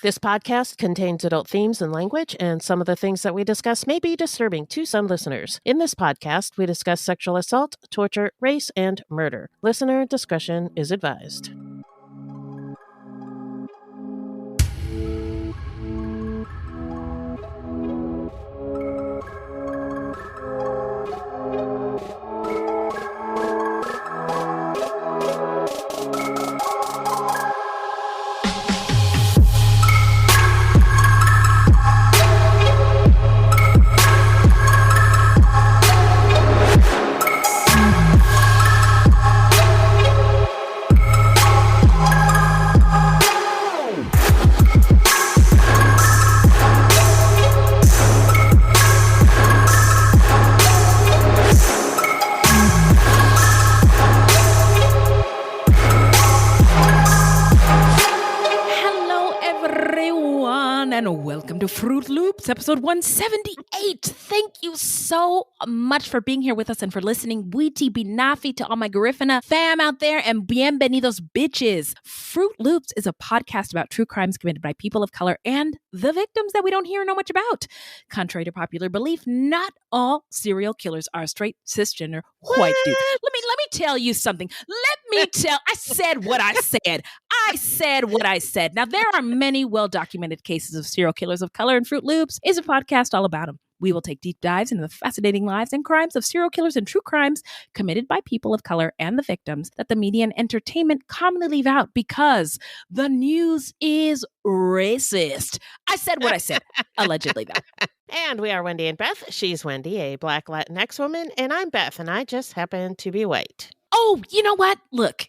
This podcast contains adult themes and language, and some of the things that we discuss may be disturbing to some listeners. In this podcast, we discuss sexual assault, torture, race, and murder. Listener discretion is advised. Welcome to Fruitloops, episode 178. Thank you so much for being here with us and for listening. Witi Binafi to all my Garifuna fam out there, and bienvenidos bitches. Fruitloops is a podcast about true crimes committed by people of color and the victims that we don't hear or know much about. Contrary to popular belief, not all serial killers are straight, cisgender, white dudes. Let me tell you something. I said what I said. I said what I said. Now, there are many well-documented cases of serial killers of color, and Fruitloops is a podcast all about them. We will take deep dives into the fascinating lives and crimes of serial killers and true crimes committed by people of color and the victims that the media and entertainment commonly leave out because the news is racist. I said what I said, allegedly, though. And we are Wendy and Beth. She's Wendy, a Black Latinx woman, and I'm Beth, and I just happen to be white. Oh, you know what? Look,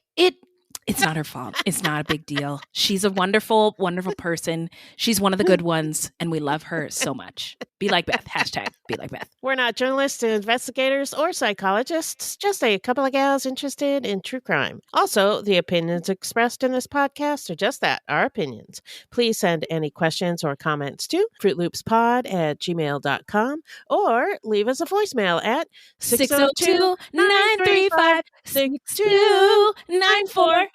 it's not her fault. It's not a big deal. She's a wonderful, wonderful person. She's one of the good ones, and we love her so much. Be like Beth. Hashtag be like Beth. We're not journalists, investigators, or psychologists, just a couple of gals interested in true crime. Also, the opinions expressed in this podcast are just that, our opinions. Please send any questions or comments to fruitloopspod@gmail.com or leave us a voicemail at 602-935-6294.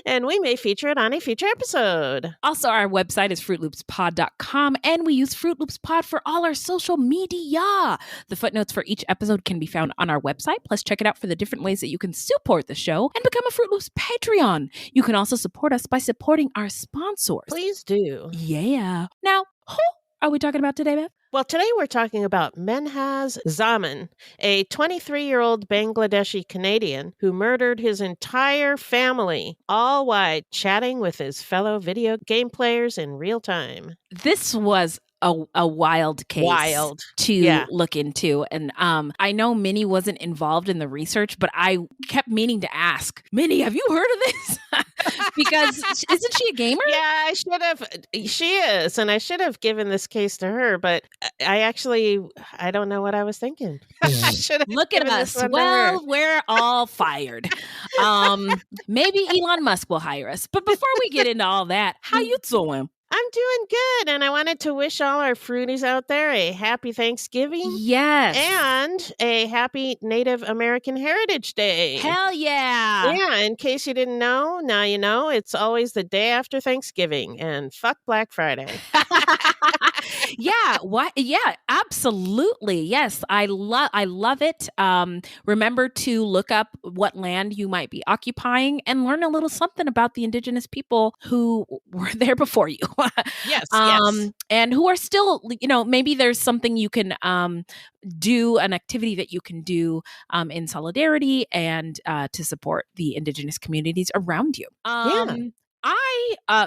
And we may feature it on a future episode. Also, our website is fruitloopspod.com, and we use Fruit Loops Pod for all our social media. The footnotes for each episode can be found on our website. Plus, check it out for the different ways that you can support the show and become a Fruit Loops Patreon. You can also support us by supporting our sponsors. Please do. Yeah. Now, who are we talking about today, Beth? Well, today we're talking about Menhaz Zaman, a 23-year-old Bangladeshi-Canadian who murdered his entire family, all while chatting with his fellow video game players in real time. This was a wild case to look into. And I know Minnie wasn't involved in the research, but I kept meaning to ask, Minnie, have you heard of this? Because isn't she a gamer? Yeah, I should have. She is. And I should have given this case to her, but I don't know what I was thinking. I should have. Look at us. Well, we're all fired. Maybe Elon Musk will hire us. But before we get into all that, how you doing? I'm doing good, and I wanted to wish all our fruities out there a happy Thanksgiving. Yes. And a happy Native American Heritage Day. Hell yeah. Yeah, in case you didn't know, now you know, it's always the day after Thanksgiving, and fuck Black Friday. Yeah, what? Yeah, absolutely. Yes, I love it. Remember to look up what land you might be occupying and learn a little something about the indigenous people who were there before you. Yes. And who are still, maybe there's something you can do, an activity that you can do in solidarity and to support the indigenous communities around you. I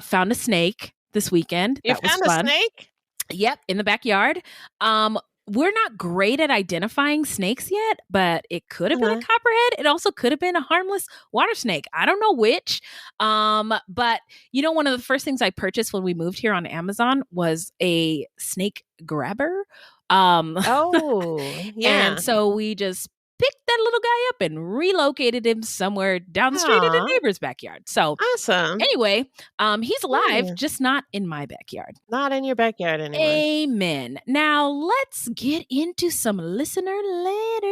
found a snake this weekend. You found a snake? Yep, in the backyard. We're not great at identifying snakes yet, but it could have been a copperhead. It also could have been a harmless water snake. I don't know which. But one of the first things I purchased when we moved here on Amazon was a snake grabber. Yeah. And so we just picked that little guy up and relocated him somewhere down the street in a neighbor's backyard. So awesome. Anyway, he's alive, just not in my backyard. Not in your backyard anymore. Amen. Now let's get into some listener letters.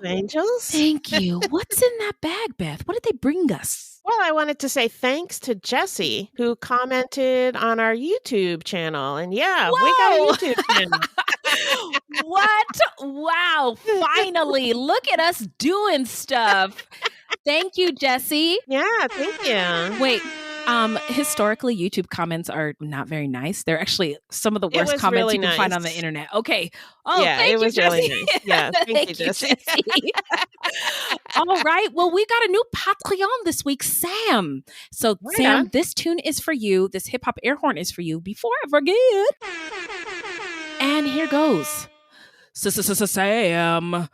angels. Thank you. What's in that bag, Beth? What did they bring us? Well, I wanted to say thanks to Jesse, who commented on our YouTube channel. And yeah, we got a Whoa! YouTube channel. What? Wow. Finally. Look at us doing stuff. Thank you, Jesse. Yeah, thank you. Wait, historically, YouTube comments are not very nice. They're actually some of the worst was comments really you can find on the nice. internet. Okay. Oh, Yeah, thank it you, was Jesse. really nice. Yeah, thank you, Jesse. All right. Well, we got a new Patreon this week, Sam. So, Right Sam, on. this tune is for you. This hip hop air horn is for you. Before I forget. And here goes. Sam. Sam.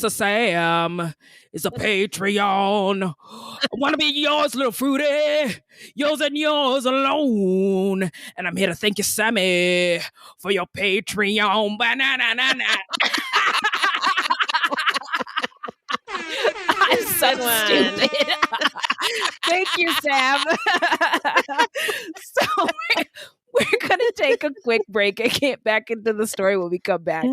Sam is a Patreon. I want to be yours, little fruity. Yours and yours alone. And I'm here to thank you, Sammy, for your Patreon. Banana. I'm so stupid. Thank you, Sam. So we're going to take a quick break and get back into the story when we come back.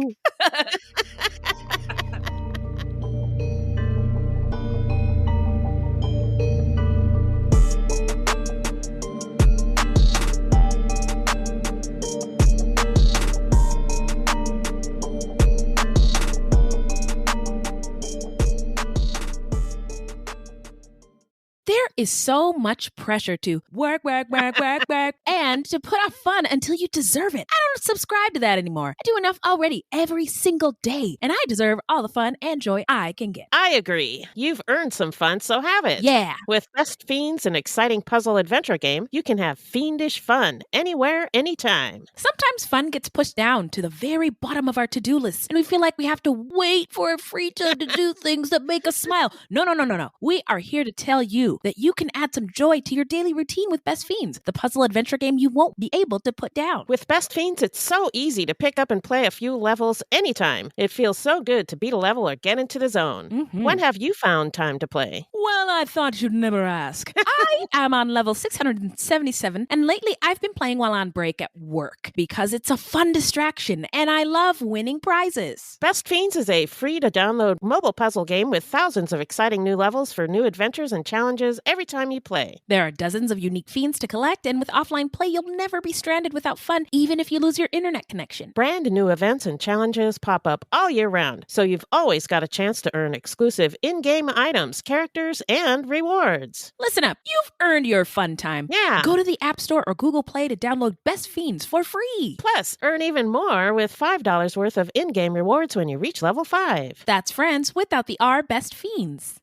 There is so much pressure to work, and to put off fun until you deserve it. I don't subscribe to that anymore. I do enough already every single day, and I deserve all the fun and joy I can get. I agree. You've earned some fun, so have it. Yeah. With Best Fiends, an exciting puzzle adventure game, you can have fiendish fun anywhere, anytime. Sometimes fun gets pushed down to the very bottom of our to-do list, and we feel like we have to wait for a free time to do things that make us smile. No. We are here to tell you that you can add some joy to your daily routine with Best Fiends, the puzzle adventure game you won't be able to put down. With Best Fiends, it's so easy to pick up and play a few levels anytime. It feels so good to beat a level or get into the zone. Mm-hmm. When have you found time to play? Well, I thought you'd never ask. I am on level 677, and lately I've been playing while on break at work because it's a fun distraction, and I love winning prizes. Best Fiends is a free-to-download mobile puzzle game with thousands of exciting new levels for new adventures and challenges every time you play. There are dozens of unique fiends to collect, and with offline play, you'll never be stranded without fun, even if you lose your internet connection. Brand new events and challenges pop up all year round, so you've always got a chance to earn exclusive in-game items, characters, and rewards. Listen up, you've earned your fun time. Yeah. Go to the App Store or Google Play to download Best Fiends for free. Plus, earn even more with $5 worth of in-game rewards when you reach level 5. That's friends without the R. Best Fiends.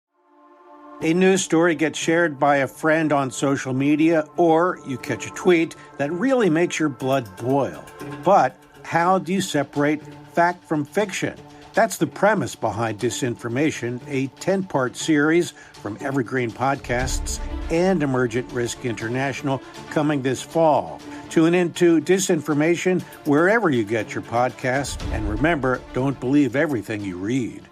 A news story gets shared by a friend on social media, or you catch a tweet that really makes your blood boil. But how do you separate fact from fiction? That's the premise behind Disinformation, a 10-part series from Evergreen Podcasts and Emergent Risk International coming this fall. Tune into Disinformation wherever you get your podcasts, and remember, don't believe everything you read.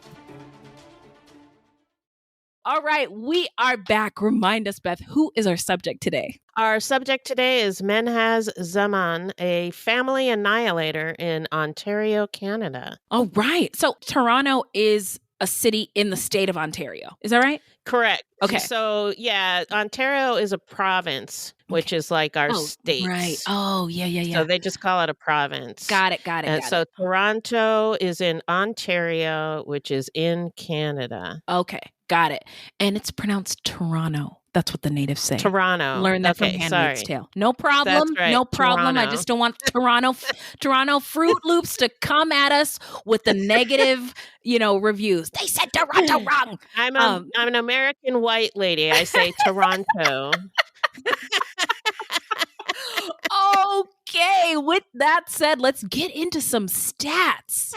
All right, we are back. Remind us, Beth, who is our subject today? Our subject today is Menhaz Zaman, a family annihilator in Ontario, Canada. All right. So Toronto is a city in the state of Ontario. Is that right? Correct. Okay. So, yeah, Ontario is a province, which is like our state. Right. Oh, yeah. So they just call it a province. Got it. And so Toronto is in Ontario, which is in Canada. Okay. Got it. And it's pronounced Toronto. That's what the natives say. Toronto. Learn that from Handmaid's Tale. No problem. That's right. No problem. Toronto. I just don't want Toronto Fruitloops to come at us with the negative, reviews. They said Toronto wrong. I'm an American white lady. I say Toronto. Okay. With that said, let's get into some stats.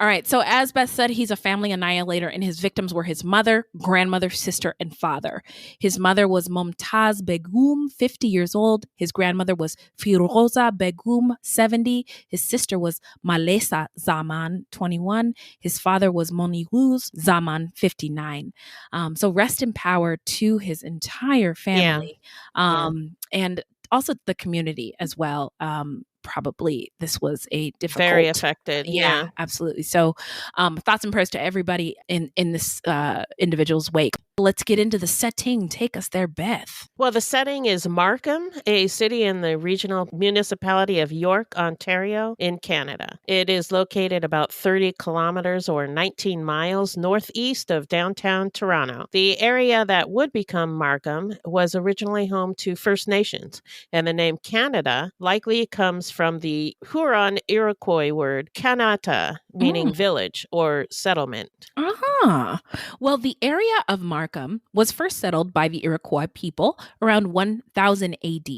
All right. So as Beth said, he's a family annihilator, and his victims were his mother, grandmother, sister, and father. His mother was Mumtaz Begum, 50 years old. His grandmother was Firoza Begum, 70. His sister was Menhaz Zaman, 21. His father was Menhaz Zaman, 59. So rest in power to his entire family. And also the community as well. probably this was a difficult. Very affected. Yeah, absolutely. So thoughts and prayers to everybody in this individual's wake. Let's get into the setting. Take us there, Beth. Well, the setting is Markham, a city in the regional municipality of York, Ontario, in Canada. It is located about 30 kilometers or 19 miles northeast of downtown Toronto. The area that would become Markham was originally home to First Nations, and the name Canada likely comes from the Huron Iroquois word Kanata, meaning village or settlement. Well, the area of Markham was first settled by the Iroquois people around 1000 AD.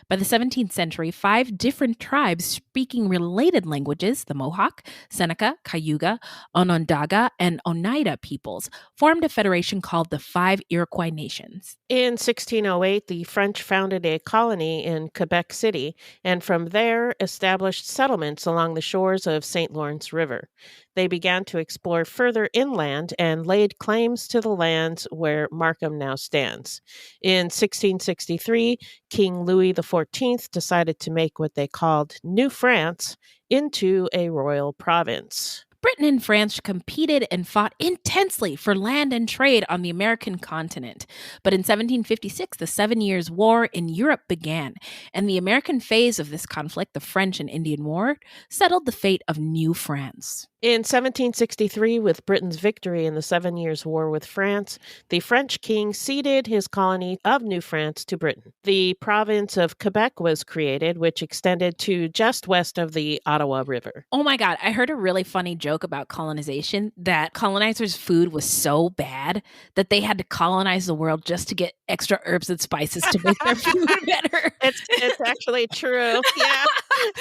By the 17th century, 5 different tribes speaking related languages, the Mohawk, Seneca, Cayuga, Onondaga, and Oneida peoples, formed a federation called the 5 Iroquois Nations. In 1608, the French founded a colony in Quebec City, and from there established settlements along the shores of St. Lawrence River. They began to explore further inland and laid claims to the lands where Markham now stands. In 1663, King Louis XIV decided to make what they called New France into a royal province. Britain and France competed and fought intensely for land and trade on the American continent. But in 1756, the 7 Years' War in Europe began, and the American phase of this conflict, the French and Indian War, settled the fate of New France. In 1763, with Britain's victory in the 7 Years' War with France, the French king ceded his colony of New France to Britain. The province of Quebec was created, which extended to just west of the Ottawa River. Oh my God, I heard a really funny joke about colonization, that colonizers' food was so bad that they had to colonize the world just to get extra herbs and spices to make their food better. It's actually true. Yeah. Oh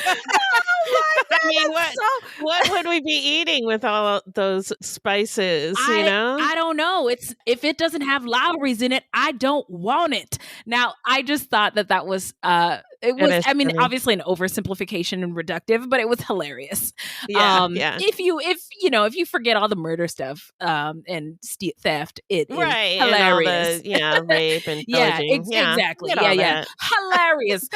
my God, I mean, what would we be eating with all those spices, you know? I don't know. If it doesn't have Lowry's in it, I don't want it. Now, I just thought that was funny. Obviously an oversimplification and reductive, but it was hilarious. Yeah. If you forget all the murder stuff and theft, it is hilarious. And all the, rape and pillaging. Exactly. Yeah. Hilarious.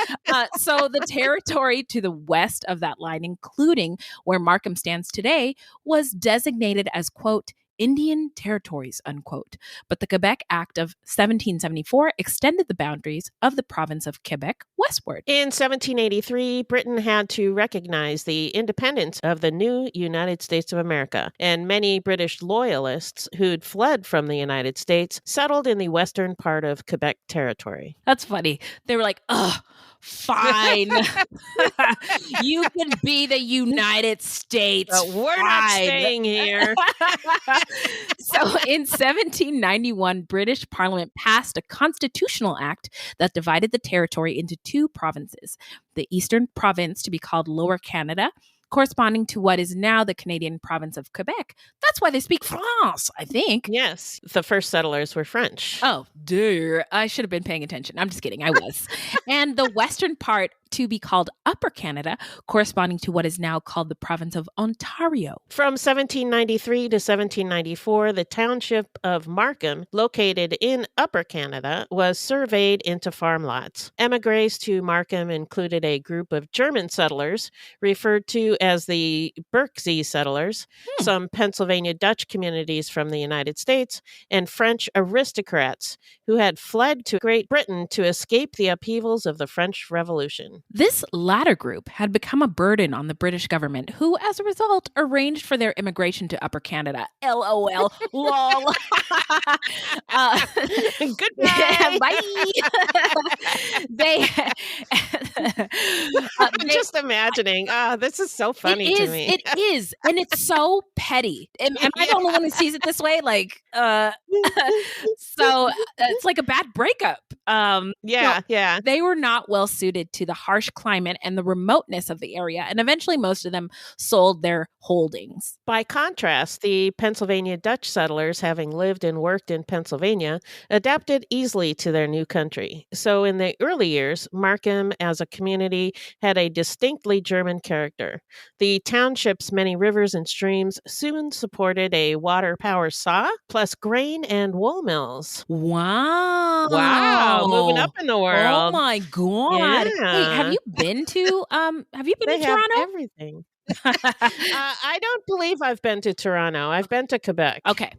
So the territory to the west of that line, including where Markham stands today, was designated as, quote, Indian territories, unquote. But the Quebec Act of 1774 extended the boundaries of the province of Quebec westward. In 1783, Britain had to recognize the independence of the new United States of America, and many British loyalists who'd fled from the United States settled in the western part of Quebec territory. That's funny. They were like, fine. You can be the United States. But we're not staying here. So in 1791, British Parliament passed a constitutional act that divided the territory into 2 provinces. The Eastern Province, to be called Lower Canada, corresponding to what is now the Canadian province of Quebec. That's why they speak France, I think. Yes, the first settlers were French. Oh, dear. I should have been paying attention. I'm just kidding. I was. And the western part to be called Upper Canada, corresponding to what is now called the province of Ontario. From 1793 to 1794, the township of Markham, located in Upper Canada, was surveyed into farm lots. Emigres to Markham included a group of German settlers, referred to as the Berksea settlers, some Pennsylvania Dutch communities from the United States, and French aristocrats who had fled to Great Britain to escape the upheavals of the French Revolution. This latter group had become a burden on the British government, who, as a result, arranged for their immigration to Upper Canada. LOL. Lol. Goodbye. Bye. I'm just imamoining. This is so funny to me. It is. And it's so petty. Am I the only one who sees it this way? So it's like a bad breakup. They were not well suited to the harsh climate and the remoteness of the area, and eventually most of them sold their holdings. By contrast, the Pennsylvania Dutch settlers, having lived and worked in Pennsylvania, adapted easily to their new country. So in the early years, Markham as a community had a distinctly German character. The township's many rivers and streams soon supported a water power saw, plus grain and wool mills. Wow. Moving up in the world. Oh my God. Yeah. Wait, have you been to They have Toronto? everything. I don't believe I've been to Toronto. I've been to Quebec. Okay.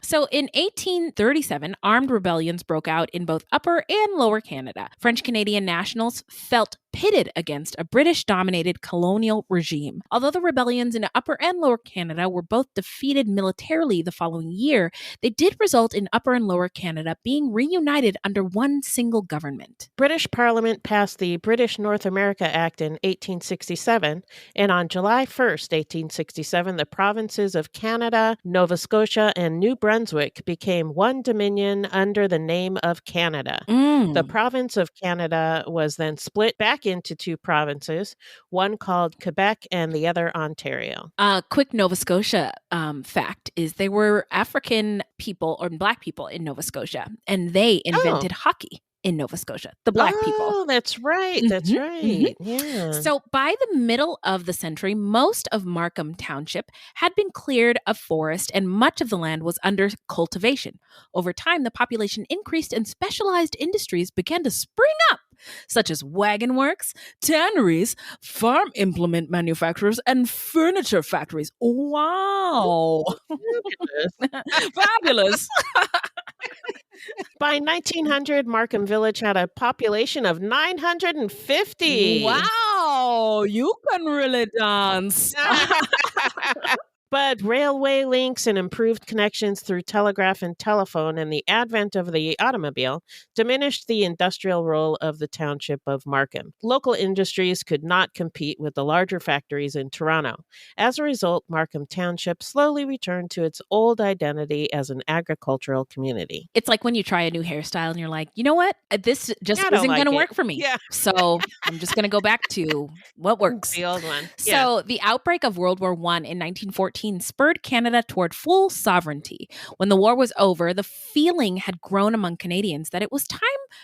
So in 1837, armed rebellions broke out in both Upper and Lower Canada. French Canadian nationals felt pitted against a British-dominated colonial regime. Although the rebellions in Upper and Lower Canada were both defeated militarily the following year, they did result in Upper and Lower Canada being reunited under one single government. British Parliament passed the British North America Act in 1867, and on July 1st, 1867, the provinces of Canada, Nova Scotia, and New Brunswick became one dominion under the name of Canada. The province of Canada was then split back into two provinces, one called Quebec and the other Ontario. Quick Nova Scotia fact is there were African people or Black people in Nova Scotia, and they invented hockey in Nova Scotia, the Black people. Oh, that's right. That's right. Yeah. So by the middle of the century, most of Markham Township had been cleared of forest and much of the land was under cultivation. Over time, the population increased and specialized industries began to spring up, such as wagon works, tanneries, farm implement manufacturers, and furniture factories. Wow. Fabulous. By 1900, Markham Village had a population of 950. Wow, you can really dance. But railway links and improved connections through telegraph and telephone and the advent of the automobile diminished the industrial role of the township of Markham. Local industries could not compete with the larger factories in Toronto. As a result, Markham Township slowly returned to its old identity as an agricultural community. It's like when you try a new hairstyle and you're like, you know what? This just isn't going to work for me. Yeah. So I'm just going to go back to what works. The old one. So the outbreak of World War I in 1914 spurred Canada toward full sovereignty. When the war was over, the feeling had grown among Canadians that it was time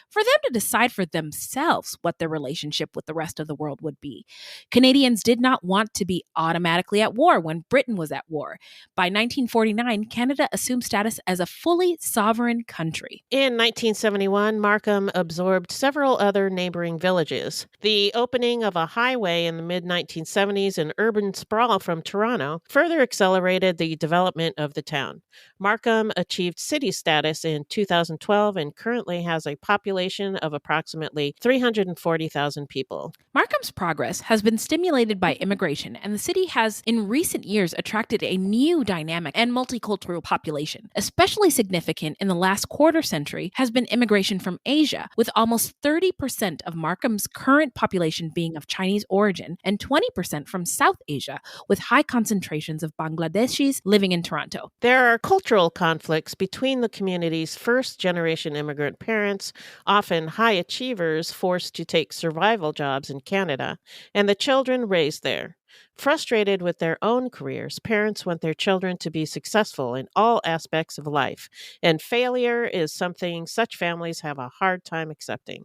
for them to decide for themselves what their relationship with the rest of the world would be. Canadians did not want to be automatically at war when Britain was at war. By 1949, Canada assumed status as a fully sovereign country. In 1971, Markham absorbed several other neighboring villages. The opening of a highway in the mid-1970s and urban sprawl from Toronto further accelerated the development of the town. Markham achieved city status in 2012 and currently has a population of approximately 340,000 people. Markham's progress has been stimulated by immigration, and the city has, in recent years, attracted a new dynamic and multicultural population. Especially significant in the last quarter century has been immigration from Asia, with almost 30% of Markham's current population being of Chinese origin and 20% from South Asia, with high concentrations of Bangladeshis living in Toronto. There are cultural conflicts between the community's first-generation immigrant parents, often high achievers forced to take survival jobs in Canada, and the children raised there. Frustrated with their own careers, parents want their children to be successful in all aspects of life, and failure is something such families have a hard time accepting.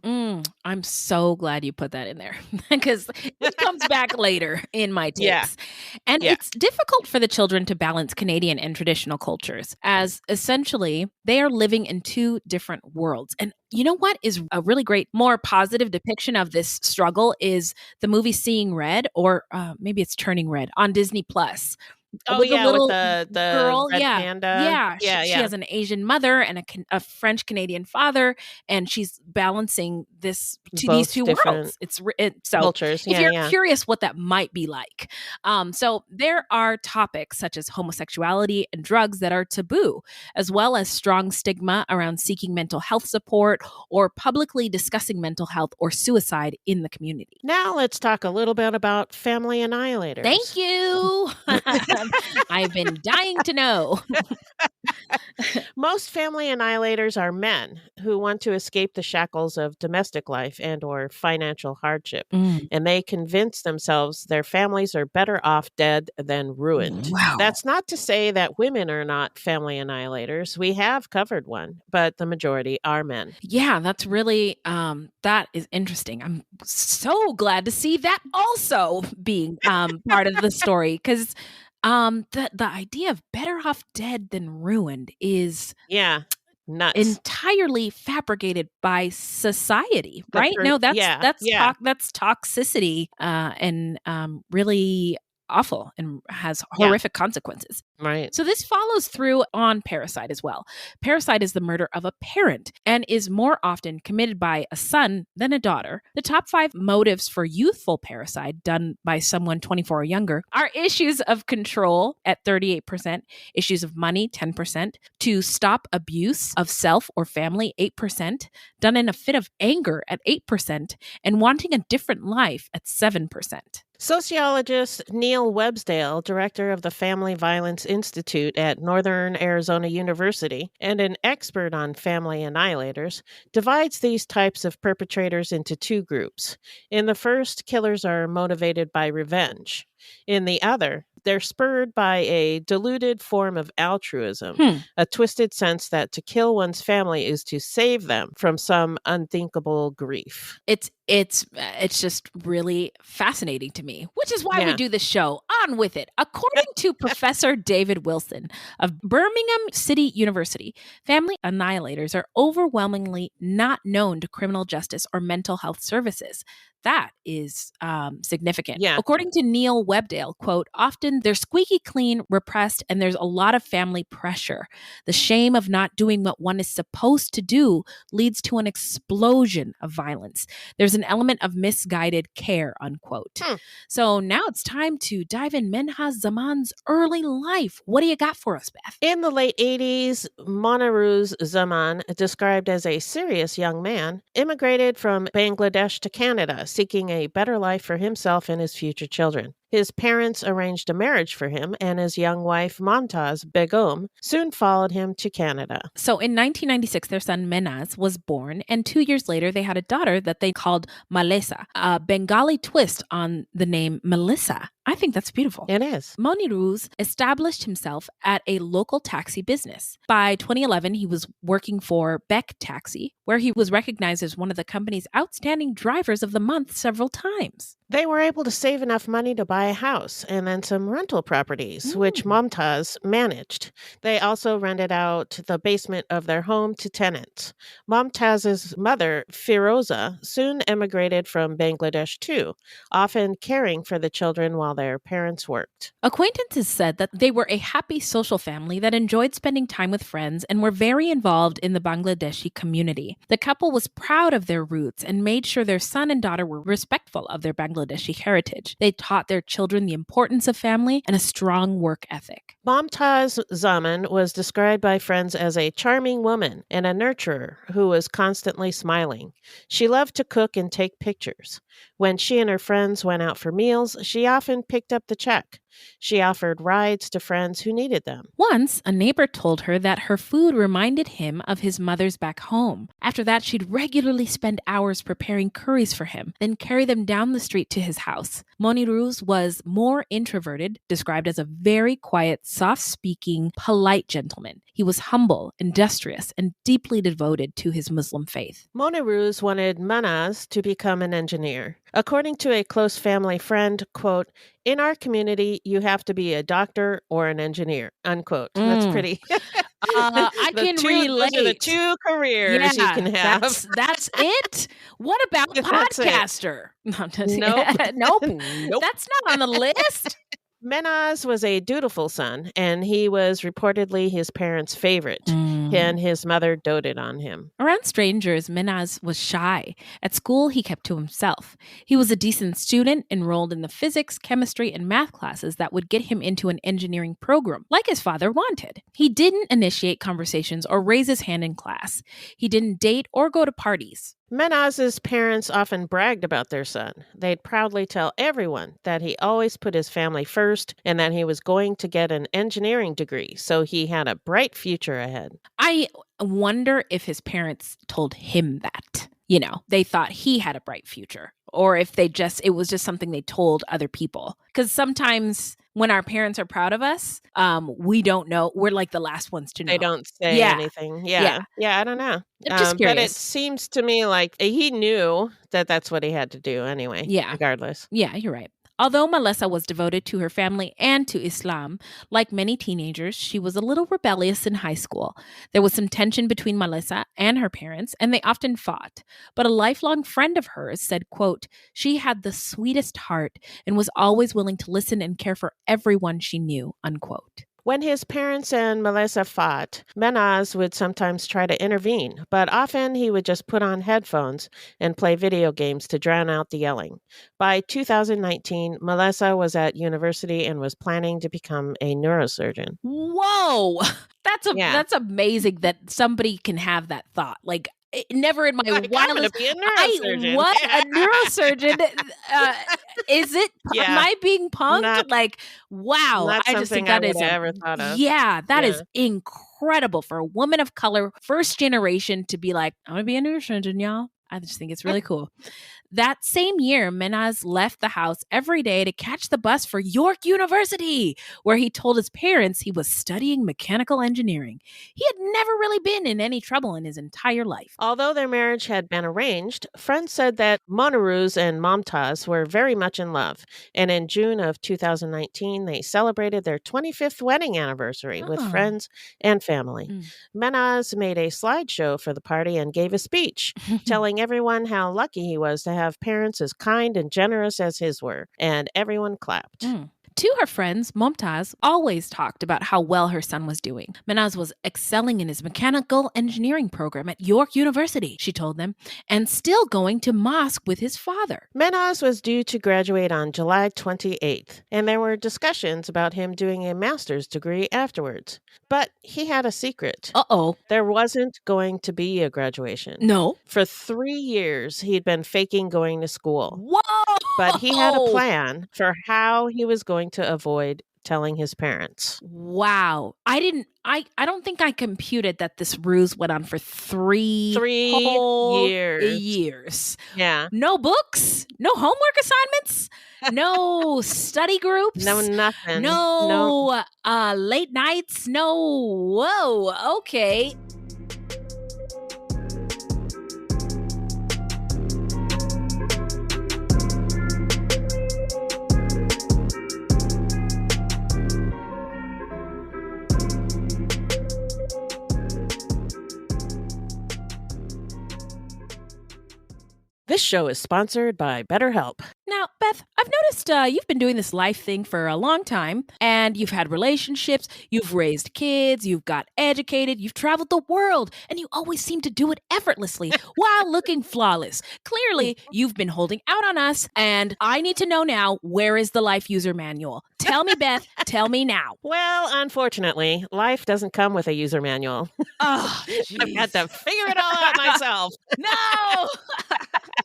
I'm so glad you put that in there because it comes back later in my takes. And it's difficult for the children to balance Canadian and traditional cultures, as essentially they are living in two different worlds. And you know what is a really great, more positive depiction of this struggle is the movie Seeing Red, or maybe it's Turning Red on Disney Plus. Oh, with yeah, the little with the girl, red panda. She has an Asian mother and a French-Canadian father, and she's balancing these two worlds. So cultures. If you're curious what that might be like. So there are topics such as homosexuality and drugs that are taboo, as well as strong stigma around seeking mental health support or publicly discussing mental health or suicide in the community. Now let's talk a little bit about family annihilators. Thank you. I've been dying to know. Most family annihilators are men who want to escape the shackles of domestic life and or financial hardship, and they convince themselves their families are better off dead than ruined. Wow. That's not to say that women are not family annihilators. We have covered one, but the majority are men. Yeah, that's really, that is interesting. I'm so glad to see that also being part of the story, because the idea of better off dead than ruined is Nuts. entirely fabricated by society, right? No, that's yeah. that's toxicity, and really awful and has Yeah. horrific consequences. Right. So this follows through on parricide as well. Parricide is the murder of a parent and is more often committed by a son than a daughter. The top 5 motives for youthful parricide done by someone 24 or younger are issues of control at 38%, issues of money 10%, to stop abuse of self or family 8%, done in a fit of anger at 8%, and wanting a different life at 7%. Sociologist Neil Websdale, director of the Family Violence Institute at Northern Arizona University and an expert on family annihilators, divides these types of perpetrators into 2 groups. In the first, killers are motivated by revenge. In the other, they're spurred by a diluted form of altruism, a twisted sense that to kill one's family is to save them from some unthinkable grief. It's just really fascinating to me, which is why we do this show. On with it. According to Professor David Wilson of Birmingham City University, family annihilators are overwhelmingly not known to criminal justice or mental health services. That is significant. Yeah. According to Neil Webdale, quote, often they're squeaky clean, repressed, and there's a lot of family pressure. The shame of not doing what one is supposed to do leads to an explosion of violence. There's an element of misguided care, unquote. So now it's time to dive in Menhaz Zaman's early life. What do you got for us, Beth? In the late 80s, Menhaz Zaman, described as a serious young man, immigrated from Bangladesh to Canada, seeking a better life for himself and his future children. His parents arranged a marriage for him, and his young wife, Momtaz Begum, soon followed him to Canada. So in 1996, their son Menhaz was born, and 2 years later, they had a daughter that they called Malesa, a Bengali twist on the name Melissa. I think that's beautiful. It is. Moniruz established himself at a local taxi business. By 2011, he was working for Beck Taxi, where he was recognized as one of the company's outstanding drivers of the month several times. They were able to save enough money to buy a house and then some rental properties, which Momtaz managed. They also rented out the basement of their home to tenants. Momtaz's mother, Firoza, soon emigrated from Bangladesh too, often caring for the children while their parents worked. Acquaintances said that they were a happy social family that enjoyed spending time with friends and were very involved in the Bangladeshi community. The couple was proud of their roots and made sure their son and daughter were respectful of their Bangladeshi heritage. They taught their children the importance of family and a strong work ethic. Menhaz Zaman was described by friends as a charming woman and a nurturer who was constantly smiling. She loved to cook and take pictures. When she and her friends went out for meals, she often picked up the check. She offered rides to friends who needed them. Once, a neighbor told her that her food reminded him of his mother's back home. After that, she'd regularly spend hours preparing curries for him, then carry them down the street to his house. Moniruz was more introverted, described as a very quiet, soft-speaking, polite gentleman. He was humble, industrious, and deeply devoted to his Muslim faith. Moniruz wanted Menhaz to become an engineer. According to a close family friend, quote, in our community, you have to be a doctor or an engineer, unquote. That's pretty. I can relate. Those are the 2 careers you can have. That's it? What about podcaster? Nope. Nope. That's not on the list. Menhaz was a dutiful son, and he was reportedly his parents' favorite, and his mother doted on him. Around strangers, Menhaz was shy. At school, he kept to himself. He was a decent student, enrolled in the physics, chemistry, and math classes that would get him into an engineering program, like his father wanted. He didn't initiate conversations or raise his hand in class. He didn't date or go to parties. Menhaz's parents often bragged about their son. They'd proudly tell everyone that he always put his family first and that he was going to get an engineering degree, so he had a bright future ahead. I wonder if his parents told him that. You know, they thought he had a bright future, or if it was just something they told other people. Because sometimes when our parents are proud of us, we don't know. We're like the last ones to know. They don't say anything. Yeah, I don't know. I'm just curious. But it seems to me like he knew that that's what he had to do anyway. Yeah. Regardless. Yeah, you're right. Although Melissa was devoted to her family and to Islam, like many teenagers, she was a little rebellious in high school. There was some tension between Melissa and her parents, and they often fought. But a lifelong friend of hers said, quote, she had the sweetest heart and was always willing to listen and care for everyone she knew, unquote. When his parents and Melissa fought, Menhaz would sometimes try to intervene, but often he would just put on headphones and play video games to drown out the yelling. By 2019, Melissa was at university and was planning to become a neurosurgeon. Whoa! That's amazing that somebody can have that thought. Like, never in my I'm wildest... be a neurosurgeon. I was a neurosurgeon. Is it? Yeah. Am I being punked? Not- like, wow. Not I just think something that I is would have ever thought of. Yeah, that Yeah. is incredible for a woman of color, first generation, to be like, I'm gonna be a neurosurgeon, y'all. I just think it's really cool. That same year, Menhaz left the house every day to catch the bus for York University, where he told his parents he was studying mechanical engineering. He had never really been in any trouble in his entire life. Although their marriage had been arranged, friends said that Monaruz and Momtaz were very much in love. And in June of 2019, they celebrated their 25th wedding anniversary with Oh. friends and family. Mm. Menhaz made a slideshow for the party and gave a speech, telling everyone how lucky he was to have parents as kind and generous as his were. And everyone clapped. Mm. To her friends, Momtaz always talked about how well her son was doing. Menhaz was excelling in his mechanical engineering program at York University, she told them, and still going to mosque with his father. Menhaz was due to graduate on July 28th, and there were discussions about him doing a master's degree afterwards. But he had a secret. Uh-oh. There wasn't going to be a graduation. No. For 3 years, he'd been faking going to school. Whoa! But he had a plan for how he was going to avoid telling his parents. Wow. I don't think I computed that this ruse went on for 3 whole years. Yeah. No books, no homework assignments, no study groups. No, nothing. No late nights. No. Whoa. Okay. This show is sponsored by BetterHelp. Now, Beth, I've noticed you've been doing this life thing for a long time, and you've had relationships, you've raised kids, you've got educated, you've traveled the world, and you always seem to do it effortlessly while looking flawless. Clearly, you've been holding out on us, and I need to know now, where is the life user manual? Tell me, Beth, tell me now. Well, unfortunately, life doesn't come with a user manual. Oh, I've had to figure it all out myself. No!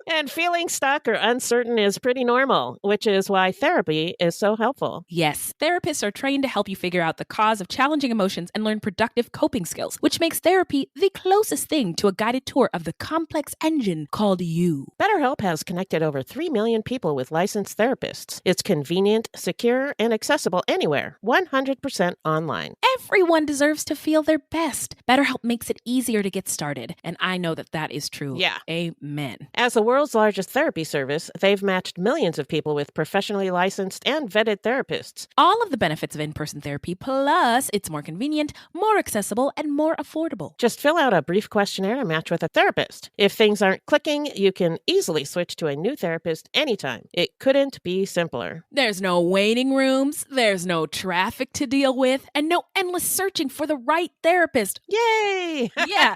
And feeling stuck or uncertain is pretty normal, which is why therapy is so helpful. Yes, therapists are trained to help you figure out the cause of challenging emotions and learn productive coping skills, which makes therapy the closest thing to a guided tour of the complex engine called you. BetterHelp has connected over 3 million people with licensed therapists. It's convenient, secure, and accessible anywhere, 100% online. Everyone deserves to feel their best. BetterHelp makes it easier to get started, and I know that that is true. Yeah. Amen. As the world's largest therapy service, they've matched millions of people with professionally licensed and vetted therapists. All of the benefits of in-person therapy, plus it's more convenient, more accessible, and more affordable. Just fill out a brief questionnaire and match with a therapist. If things aren't clicking, you can easily switch to a new therapist anytime. It couldn't be simpler. There's no waiting rooms, there's no traffic to deal with, and no endless searching for the right therapist. Yay! Yeah.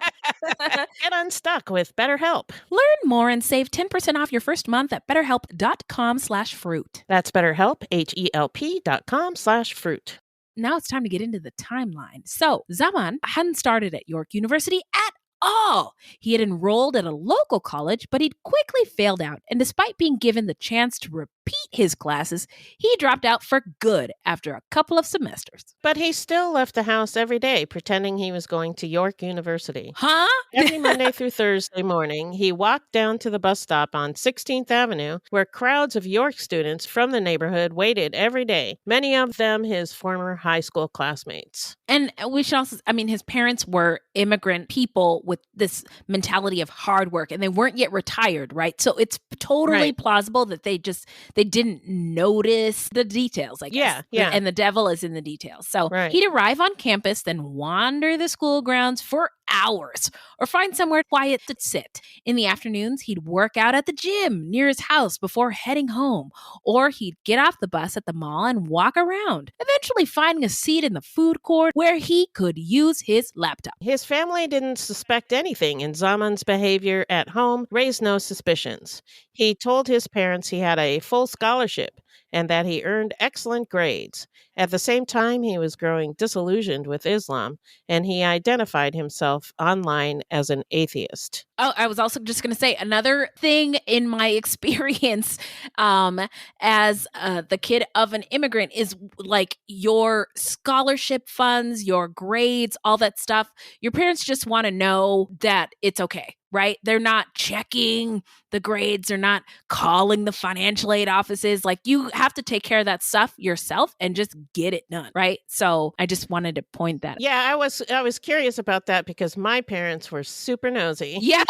Get unstuck with BetterHelp. Learn more and save 10% off your first month at betterhelp.com/fruit. That's BetterHelp, HELP.com/fruit. Now it's time to get into the timeline. So, Zaman hadn't started at York University at all. He had enrolled at a local college, but he'd quickly failed out. And despite being given the chance to repeat his classes, he dropped out for good after a couple of semesters. But he still left the house every day, pretending he was going to York University. Huh? Every Monday through Thursday morning, he walked down to the bus stop on 16th Avenue, where crowds of York students from the neighborhood waited every day, many of them his former high school classmates. And we should also, his parents were immigrant people with this mentality of hard work, and they weren't yet retired, right? So it's totally Right. plausible that they just they didn't notice the details, I guess. Yeah. And the devil is in the details. So Right. he'd arrive on campus, then wander the school grounds for hours or find somewhere quiet to sit. In the afternoons, he'd work out at the gym near his house before heading home, or he'd get off the bus at the mall and walk around, eventually finding a seat in the food court where he could use his laptop. His family didn't suspect anything, and Zaman's behavior at home raised no suspicions. He told his parents he had a full scholarship and that he earned excellent grades. At the same time, he was growing disillusioned with Islam, and he identified himself online as an atheist. Oh, I was also just going to say another thing in my experience as the kid of an immigrant is like your scholarship funds, your grades, all that stuff. Your parents just want to know that it's okay, right? They're not checking the grades. They're not calling the financial aid offices. Like you have to take care of that stuff yourself and just get it done, right? So I just wanted to point that. Yeah, I was curious about that because my parents were super nosy. Yeah.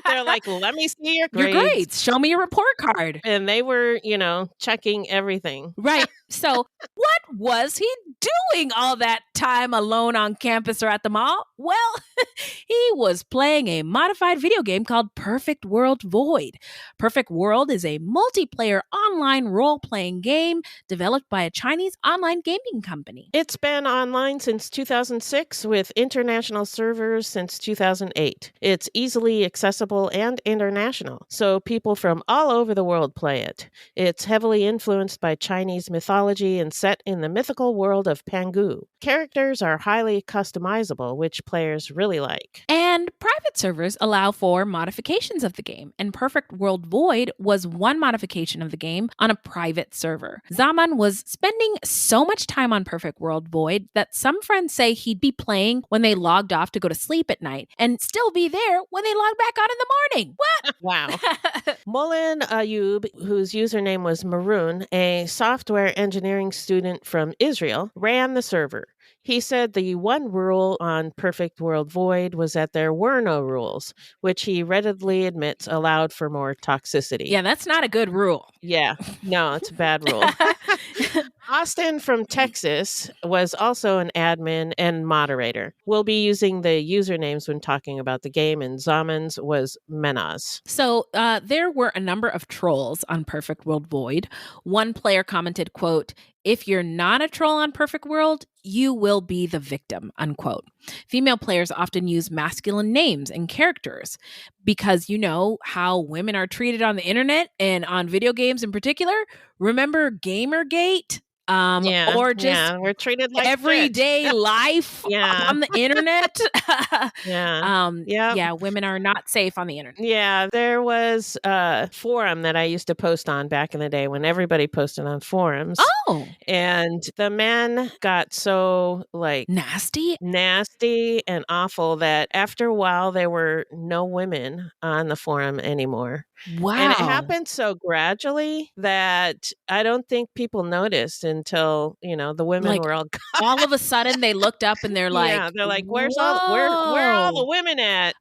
They're like, let me see your Your grades. Show me your report card. And they were, checking everything. Right. So what was he doing all that time alone on campus or at the mall? Well, he was playing a modified video game called Perfect World Void. Perfect World is a multiplayer online role-playing game developed by a Chinese online gaming company. It's been online since 2006 with international servers since 2008. It's easily accessible and international, so people from all over the world play it. It's heavily influenced by Chinese mythology and set in the mythical world of Pangu. Characters are highly customizable, which players really like. And private servers allow for modifications of the game, and Perfect World Void was one modification of the game on a private server. Zaman was spending so much time on Perfect World Void that some friends say he'd be playing when they logged off to go to sleep at night and still be there when they logged back on in the morning. What? Wow. Mullen Ayub, whose username was Maroon, a software engineering student from Israel, ran the server. He said the one rule on Perfect World Void was that there were no rules, which he readily admits allowed for more toxicity. Yeah, that's not a good rule. Yeah, no, it's a bad rule. Austin from Texas was also an admin and moderator. We'll be using the usernames when talking about the game, and Zaman's was Menhaz. So there were a number of trolls on Perfect World Void. One player commented, quote, "If you're not a troll on Perfect World, you will be the victim," unquote. Female players often use masculine names and characters because you know how women are treated on the internet and on video games in particular. Remember Gamergate? Or just we're treated like everyday life on the internet. Yeah, women are not safe on the internet. Yeah, there was a forum that I used to post on back in the day when everybody posted on forums. Oh. And the men got so nasty and awful that after a while there were no women on the forum anymore. Wow. And it happened so gradually that I don't think people noticed until, the women were all gone. All of a sudden they looked up and they're like, where are all the women at?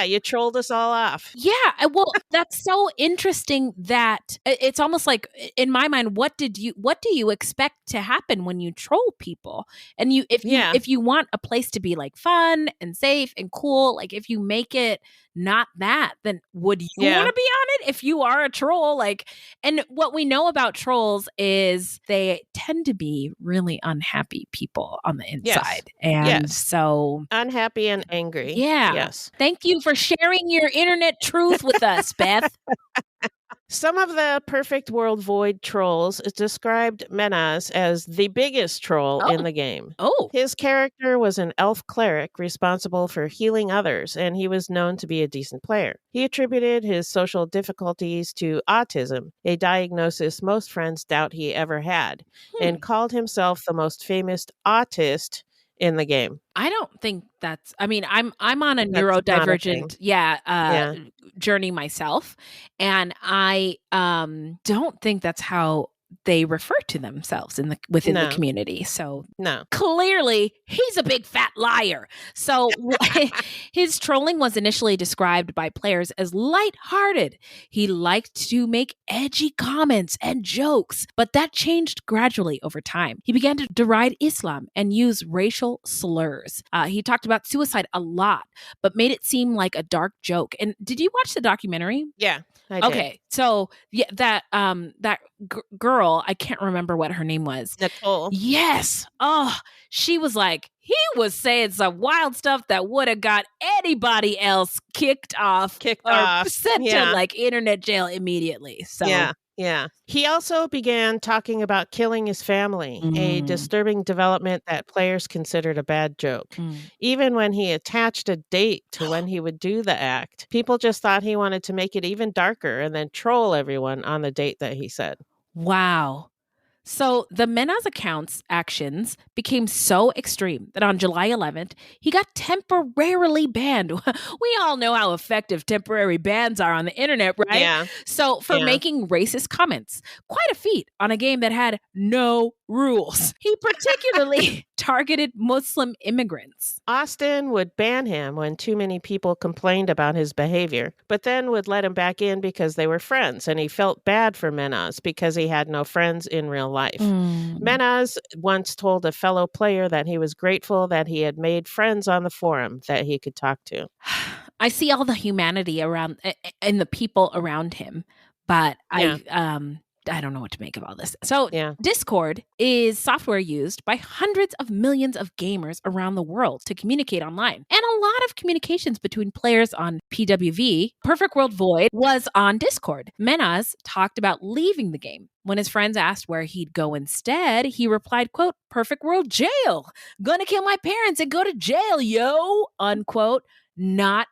You trolled us all off. Yeah. Well, that's so interesting that it's almost like in my mind, what do you expect to happen when you troll people? And if you want a place to be like fun and safe and cool, like if you make it not that, then would you want to be on it if you are a troll? And what we know about trolls is they tend to be really unhappy people on the inside. And so unhappy and angry. Yeah. Yes. Thank you for sharing your internet truth with us, Beth. Some of the Perfect World Void trolls described Menhaz as the biggest troll in the game. Oh. His character was an elf cleric responsible for healing others, and he was known to be a decent player. He attributed his social difficulties to autism, a diagnosis most friends doubt he ever had, and called himself the most famous autist in the game. I don't think that's, I'm on a neurodivergent journey myself, and I don't think that's how they refer to themselves within the No. community. So No. clearly, he's a big fat liar. So his trolling was initially described by players as lighthearted. He liked to make edgy comments and jokes, but that changed gradually over time. He began to deride Islam and use racial slurs. He talked about suicide a lot, but made it seem like a dark joke. And did you watch the documentary? Yeah, I did. Okay, so yeah, that girl, I can't remember what her name was. Nicole. Yes. Oh, she was like, he was saying some wild stuff that would have got anybody else kicked off or sent to like internet jail immediately. So yeah. He also began talking about killing his family, a disturbing development that players considered a bad joke. Even when he attached a date to when he would do the act, people just thought he wanted to make it even darker and then troll everyone on the date that he said. Wow. So the Menhaz account's actions became so extreme that on July 11th, he got temporarily banned. We all know how effective temporary bans are on the internet, right? Yeah. So for making racist comments, quite a feat on a game that had no rules. He particularly targeted Muslim immigrants. Austin would ban him when too many people complained about his behavior, but then would let him back in because they were friends, and he felt bad for Menhaz because he had no friends in real life. Menhaz once told a fellow player that he was grateful that he had made friends on the forum that he could talk to. I see all the humanity around and the people around him, but I don't know what to make of all this. So Discord is software used by hundreds of millions of gamers around the world to communicate online. And a lot of communications between players on PWV, Perfect World Void, was on Discord. Menhaz talked about leaving the game. When his friends asked where he'd go instead, he replied, quote, "Perfect World Jail. Gonna kill my parents and go to jail, yo," unquote. I'm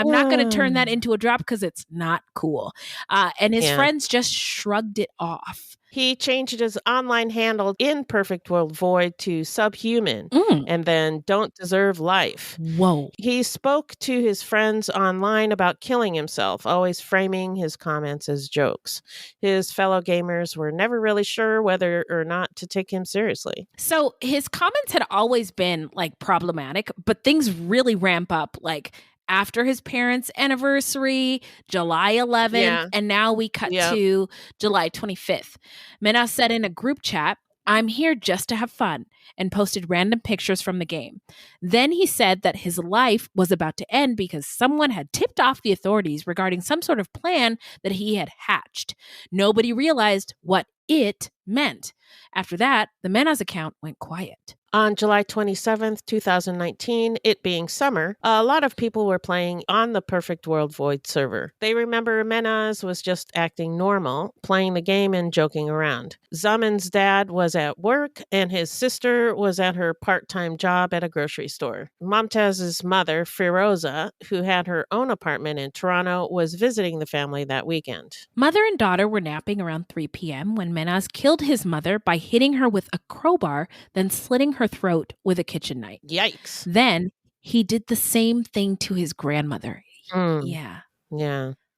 not going to turn that into a drop because it's not cool. And his friends just shrugged it off. He changed his online handle in Perfect World Void to Subhuman and then Don't Deserve Life. Whoa. He spoke to his friends online about killing himself, always framing his comments as jokes. His fellow gamers were never really sure whether or not to take him seriously. So his comments had always been like problematic, but things really ramp up like after his parents' anniversary, July 11th, and now we cut to July 25th. Menhaz said in a group chat, "I'm here just to have fun," and posted random pictures from the game. Then he said that his life was about to end because someone had tipped off the authorities regarding some sort of plan that he had hatched. Nobody realized what it meant. After that, the Menhaz account went quiet. On July 27th, 2019, it being summer, a lot of people were playing on the Perfect World Void server. They remember Menhaz was just acting normal, playing the game and joking around. Zaman's dad was at work, and his sister was at her part-time job at a grocery store. Momtaz's mother, Firoza, who had her own apartment in Toronto, was visiting the family that weekend. Mother and daughter were napping around 3 p.m. when Menhaz killed his mother by hitting her with a crowbar, then slitting her throat with a kitchen knife. Yikes. Then he did the same thing to his grandmother. Yeah.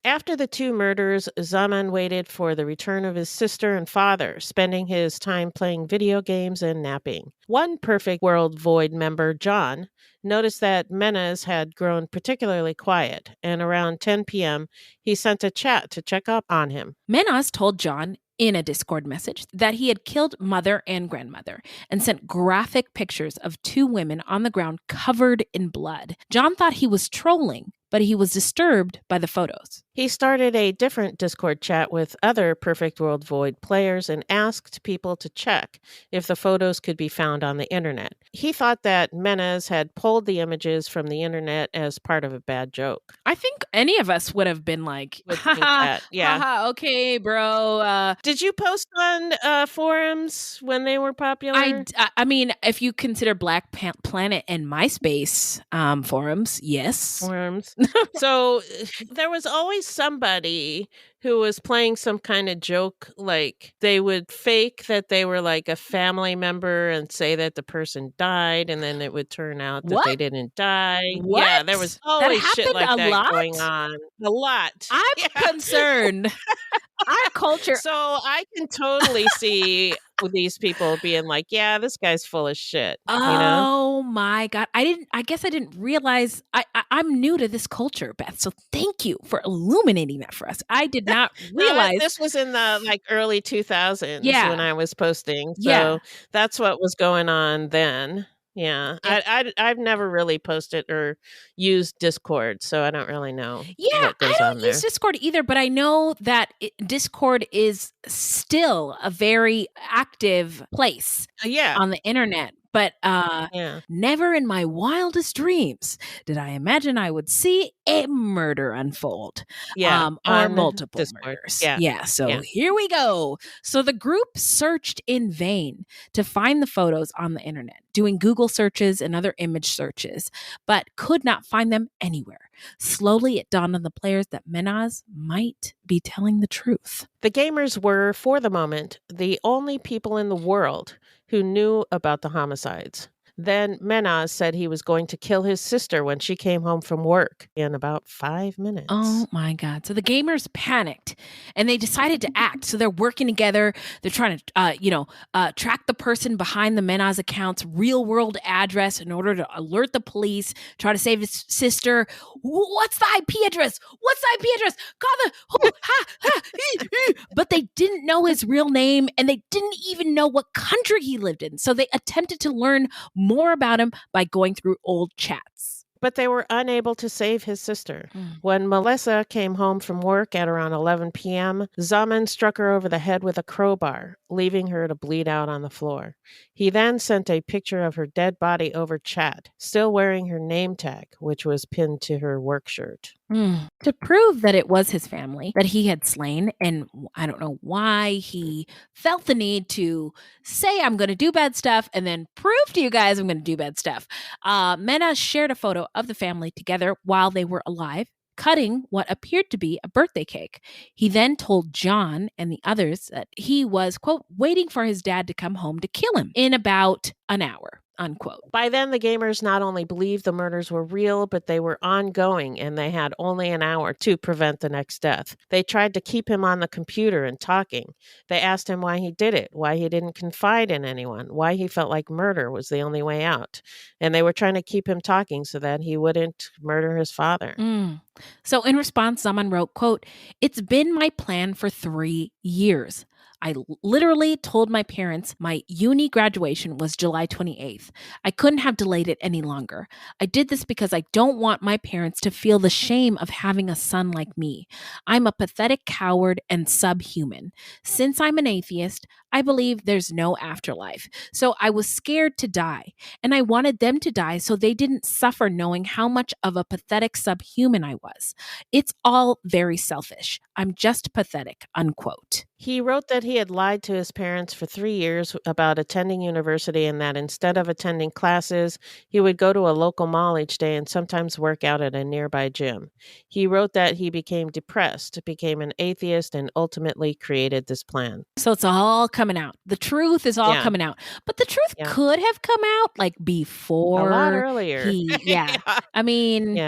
After the two murders, Zaman waited for the return of his sister and father, spending his time playing video games and napping. One Perfect World Void member, John, noticed that Menhaz had grown particularly quiet, and around 10 p.m., he sent a chat to check up on him. Menhaz told John in a Discord message that he had killed mother and grandmother and sent graphic pictures of two women on the ground covered in blood. John thought he was trolling, but he was disturbed by the photos. He started a different Discord chat with other Perfect World Void players and asked people to check if the photos could be found on the internet. He thought that Menhaz had pulled the images from the internet as part of a bad joke. I think any of us would have been like, okay, bro. Did you post on forums when they were popular? I mean, if you consider Black Planet and MySpace forums, yes. Forums. So there was always somebody who was playing some kind of joke, like they would fake that they were like a family member and say that the person died, and then it would turn out that they didn't die. What? Yeah, there was always shit like that lot? going on. A lot. I'm concerned. Our culture. So I can totally see these people being like, yeah, this guy's full of shit. Oh my God. I guess I didn't realize I'm new to this culture, Beth. So thank you for illuminating that for us. I did not realize. This was in the early 2000s Yeah. when I was posting. Yeah. So that's what was going on then. Yeah. I've never really posted or used Discord, so I don't really know what goes I on don't there. use Discord either, but I know that Discord is still a very active place Yeah. on the internet. But Yeah. never in my wildest dreams did I imagine I would see a murder unfold. Yeah. Or On multiple Discord. murders. Yeah. So Yeah. here we go. So the group searched in vain to find the photos on the internet, doing Google searches and other image searches, but could not find them anywhere. Slowly, it dawned on the players that Menhaz might be telling the truth. The gamers were, for the moment, the only people in the world who knew about the homicides. Then Menhaz said he was going to kill his sister when she came home from work in about 5 minutes. Oh my God. So the gamers panicked and they decided to act. So they're working together. They're trying to, track the person behind the Menhaz account's real world address in order to alert the police, try to save his sister. What's the IP address? What's the IP address? But they didn't know his real name and they didn't even know what country he lived in. So they attempted to learn more about him by going through old chats. But they were unable to save his sister. When Melissa came home from work at around 11 p.m., Zaman struck her over the head with a crowbar, leaving her to bleed out on the floor. He then sent a picture of her dead body over chat, still wearing her name tag, which was pinned to her work shirt. To prove that it was his family that he had slain, and I don't know why he felt the need to say, I'm going to do bad stuff, and then prove to you guys I'm going to do bad stuff. Menhaz shared a photo of the family together while they were alive, cutting what appeared to be a birthday cake. He then told John and the others that he was, quote, waiting for his dad to come home to kill him in about an hour, unquote. By then, the gamers not only believed the murders were real, but they were ongoing and they had only an hour to prevent the next death. They tried to keep him on the computer and talking. They asked him why he did it, why he didn't confide in anyone, why he felt like murder was the only way out. And they were trying to keep him talking so that he wouldn't murder his father. So in response, Zaman wrote, quote, it's been my plan for 3 years. I literally told my parents my uni graduation was July 28th. I couldn't have delayed it any longer. I did this because I don't want my parents to feel the shame of having a son like me. I'm a pathetic coward and subhuman. Since I'm an atheist, I believe there's no afterlife. So I was scared to die, and I wanted them to die so they didn't suffer knowing how much of a pathetic subhuman I was. It's all very selfish. I'm just pathetic, unquote. He wrote that he had lied to his parents for 3 years about attending university and that instead of attending classes, he would go to a local mall each day and sometimes work out at a nearby gym. He wrote that he became depressed, became an atheist, and ultimately created this plan. So it's all coming out. The truth is all coming out. But the truth could have come out like before. A lot earlier. I mean,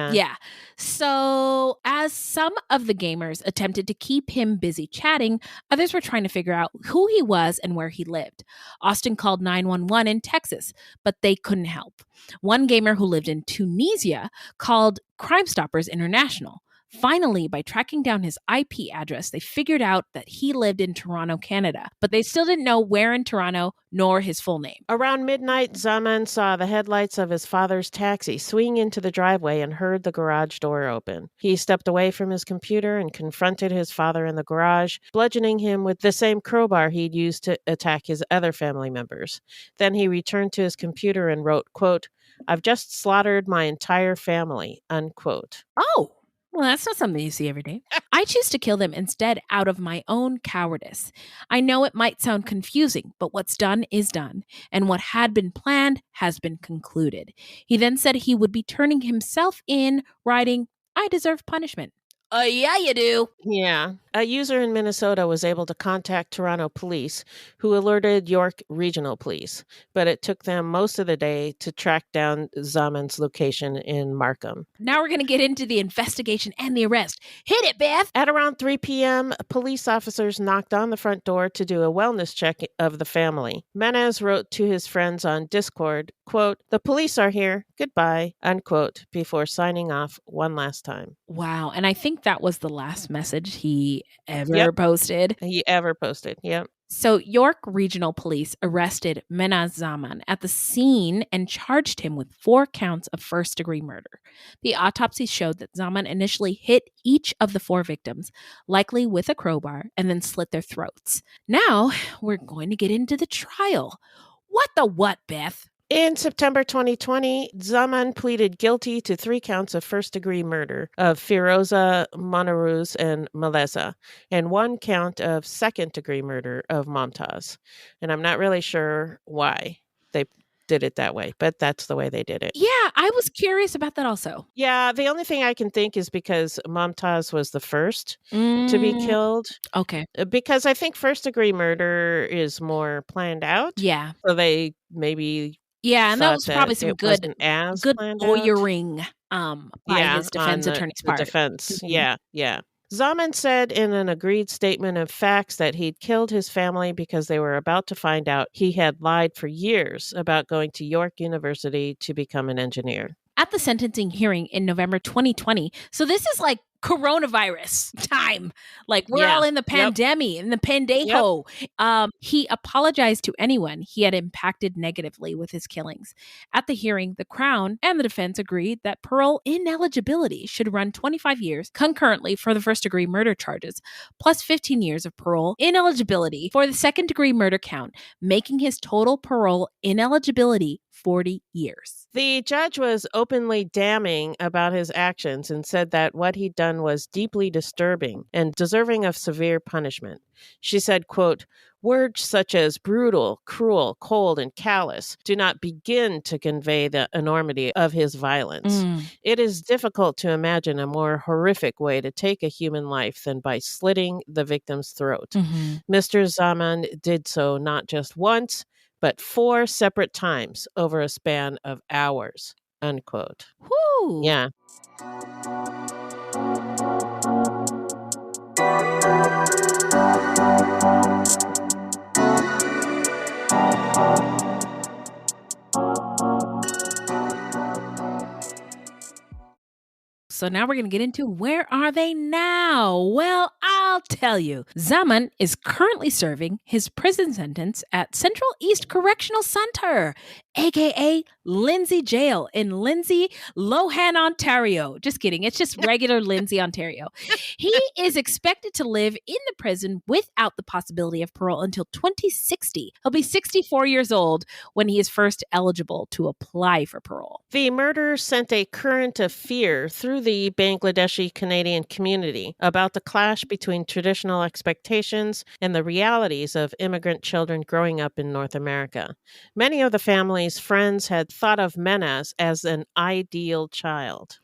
So as some of the gamers attempted to keep him busy chatting, others were trying to figure out who he was and where he lived. Austin called 911 in Texas, but they couldn't help. One gamer who lived in Tunisia called Crime Stoppers International. Finally, by tracking down his IP address, they figured out that he lived in Toronto, Canada, but they still didn't know where in Toronto nor his full name. Around midnight, Zaman saw the headlights of his father's taxi swing into the driveway and heard the garage door open. He stepped away from his computer and confronted his father in the garage, bludgeoning him with the same crowbar he'd used to attack his other family members. Then he returned to his computer and wrote, quote, I've just slaughtered my entire family, unquote. Oh! Well, that's not something you see every day. I choose to kill them instead out of my own cowardice. I know it might sound confusing, but what's done is done, and what had been planned has been concluded. He then said he would be turning himself in, writing, I deserve punishment. Yeah, you do. Yeah. A user in Minnesota was able to contact Toronto police, who alerted York Regional Police, but it took them most of the day to track down Zaman's location in Markham. Now we're going to get into the investigation and the arrest. Hit it, Beth. At around 3 p.m., police officers knocked on the front door to do a wellness check of the family. Menhaz wrote to his friends on Discord, quote, "The police are here. Goodbye," unquote, before signing off one last time. Wow. And I think that was the last message he ever posted. He ever posted, yep. So York Regional Police arrested Menhaz Zaman at the scene and charged him with 4 counts of first-degree murder. The autopsy showed that Zaman initially hit each of the 4 victims, likely with a crowbar, and then slit their throats. Now, we're going to get into the trial. What the what, Beth? In September 2020, Zaman pleaded guilty to 3 counts of first-degree murder of Firoza, Monaruz, and Maleza, and 1 count of second-degree murder of Momtaz. And I'm not really sure why they did it that way, but that's the way they did it. Yeah, I was curious about that also. Yeah, the only thing I can think is because Momtaz was the first to be killed. Okay. Because I think first-degree murder is more planned out. Yeah. So they maybe... Yeah, and that was thought probably that some it good wasn't as good planned out. lawyering by his defense on attorney's the part. defense. Mhm. Yeah. Zaman said in an agreed statement of facts that he'd killed his family because they were about to find out he had lied for years about going to York University to become an engineer. At the sentencing hearing in November 2020, so this is like coronavirus time. Like we're all in the pandemic, in the pandejo. He apologized to anyone he had impacted negatively with his killings. At the hearing, the Crown and the defense agreed that parole ineligibility should run 25 years concurrently for the first-degree murder charges, plus 15 years of parole ineligibility for the second-degree murder count, making his total parole ineligibility 40 years. The judge was openly damning about his actions and said that what he'd done was deeply disturbing and deserving of severe punishment. She said, quote, "Words such as brutal, cruel, cold, and callous do not begin to convey the enormity of his violence. It is difficult to imagine a more horrific way to take a human life than by slitting the victim's throat. Mr. Zaman did so not just once, but 4 separate times over a span of hours," unquote. Whoo! Yeah. So now we're going to get into where are they now? Well, I'll tell you. Zaman is currently serving his prison sentence at Central East Correctional Center, aka Lindsay Jail in Lindsay, Lohan, Ontario. Just kidding. It's just regular Lindsay, Ontario. He is expected to live in the prison without the possibility of parole until 2060. He'll be 64 years old when he is first eligible to apply for parole. The murder sent a current of fear through the Bangladeshi-Canadian community about the clash between traditional expectations and the realities of immigrant children growing up in North America. Many of the family's friends had thought of Menhaz as an ideal child.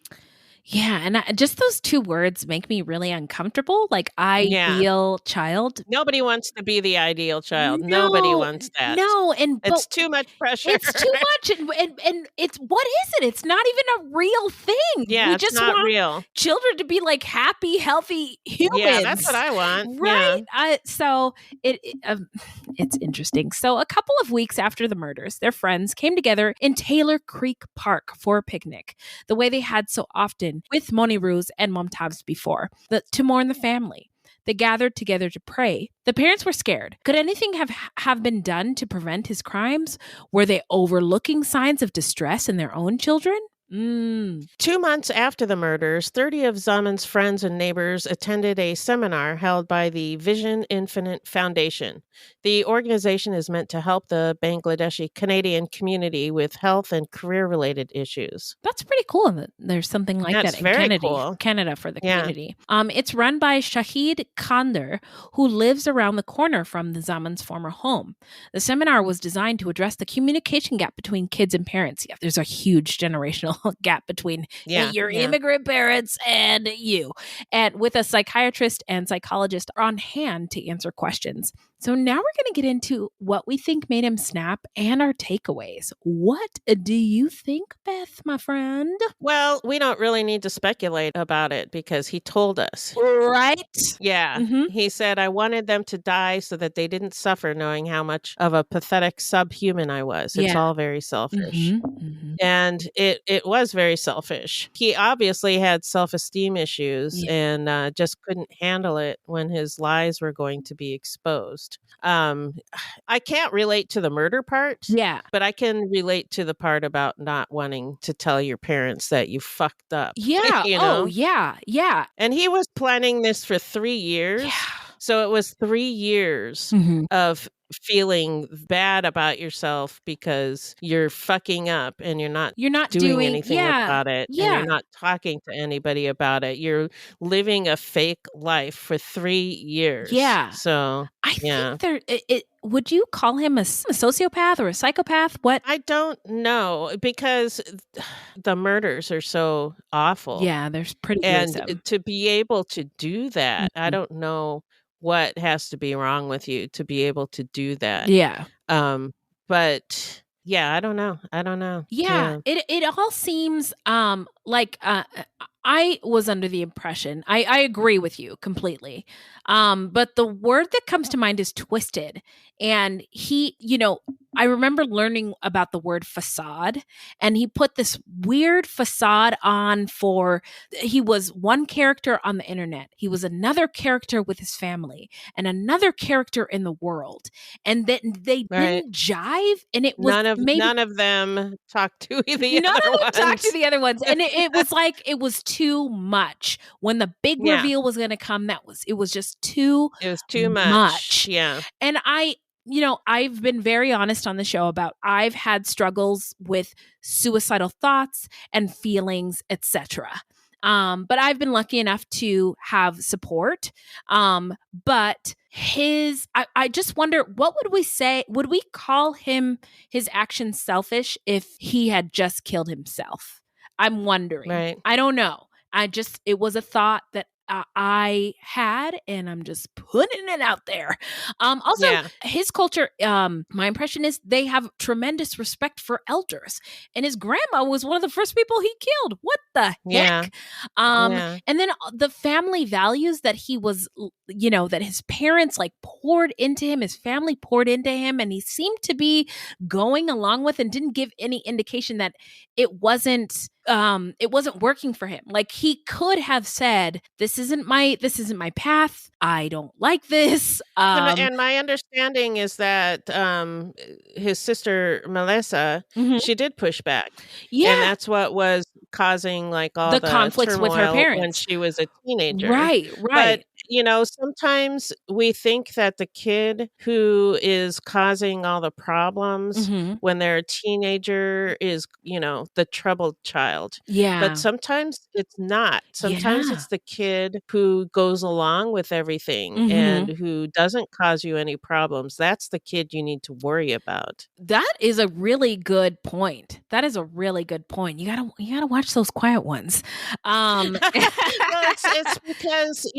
Yeah, and just those 2 words make me really uncomfortable. Like, ideal child. Nobody wants to be the ideal child. Nobody wants that. No, it's too much pressure. It's too much, and it's what is it? It's not even a real thing. Yeah, we it's just not want real. children to be like happy, healthy humans. Yeah, that's what I want. Right? Yeah. So it's interesting. So a couple of weeks after the murders, their friends came together in Taylor Creek Park for a picnic, the way they had so often with Moniruz and Momtaz before, to mourn the family. They gathered together to pray. The parents were scared. Could anything have been done to prevent his crimes? Were they overlooking signs of distress in their own children? 2 months after the murders, 30 of Zaman's friends and neighbors attended a seminar held by the Vision Infinite Foundation. The organization is meant to help the Bangladeshi-Canadian community with health and career-related issues. That's pretty cool that there's something like That's that in very cool. Canada for the community. It's run by Shahid Khander, who lives around the corner from the Zaman's former home. The seminar was designed to address the communication gap between kids and parents. Yeah, there's a huge generational gap between Yeah. your Yeah. immigrant parents and you. And with a psychiatrist and psychologist on hand to answer questions. So now we're going to get into what we think made him snap and our takeaways. What do you think, Beth, my friend? Well, we don't really need to speculate about it because he told us. Right? Yeah. Mhm. He said, I wanted them to die so that they didn't suffer knowing how much of a pathetic subhuman I was. It's Yeah. all very selfish. Mhm, mhm. And it was very selfish. He obviously had self-esteem issues Yeah. and just couldn't handle it when his lies were going to be exposed. I can't relate to the murder part. Yeah. But I can relate to the part about not wanting to tell your parents that you fucked up. Yeah. You know? Oh, yeah. Yeah. And he was planning this for 3 years. Yeah. So it was 3 years Mhm. of feeling bad about yourself because you're fucking up and you're not doing anything about it, and Yeah. you're not talking to anybody about it. You're living a fake life for 3 years. Yeah. So, I yeah. think would you call him a sociopath or a psychopath? What? I don't know because the murders are so awful. Yeah, there's pretty And gruesome. to be able to do that, I Mhm. don't know what has to be wrong with you to be able to do that. Yeah. But yeah, I don't know. Yeah. It all seems like I was under the impression. I agree with you completely. But the word that comes to mind is twisted. And he, I remember learning about the word facade, and he put this weird facade on he was one character on the internet. He was another character with his family and another character in the world. And then they Right. didn't jive, and it was None of them talked to the none other of them ones. talked to the other ones. And it was like, it was too much. When the big Yeah. reveal was going to come, it was just too It was too much. Yeah. And I've been very honest on the show about I've had struggles with suicidal thoughts and feelings, etc. But I've been lucky enough to have support. But I just wonder, what would we say? Would we call his actions selfish if he had just killed himself? I'm wondering. Right. I don't know. It was a thought that I had, and I'm just putting it out there. Also, Yeah. his culture, my impression is they have tremendous respect for elders, and his grandma was one of the first people he killed. What the heck? Yeah. Yeah. And then the family values that he was, that his parents poured into him, his family poured into him, and he seemed to be going along with and didn't give any indication that it wasn't working for him. Like, he could have said, this isn't my path. I don't like this. And my understanding is that his sister Melissa, Mhm. she did push back. Yeah. And that's what was causing all The conflicts with her turmoil when parents. she was a teenager. Right. But sometimes we think that the kid who is causing all the problems Mhm. when they're a teenager is, the troubled child. Yeah. But sometimes it's not. Sometimes Yeah. it's the kid who goes along with everything Mhm. and who doesn't cause you any problems. That's the kid you need to worry about. That is a really good point. You gotta watch those quiet ones. Well, it's because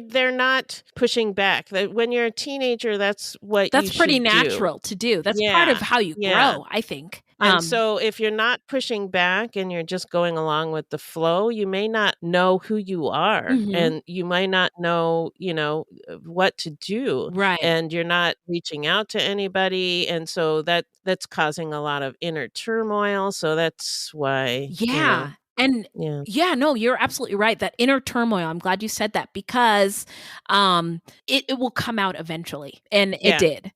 they're not pushing back. When you're a teenager, that's what That's you pretty should natural to do. That's part of how you grow, I think. And so if you're not pushing back and you're just going along with the flow, you may not know who you are, Mhm. and you might not know, what to do. Right. And you're not reaching out to anybody. And so that's causing a lot of inner turmoil. So that's why. Yeah. And no, you're absolutely right. That inner turmoil, I'm glad you said that, because it will come out eventually. And it did.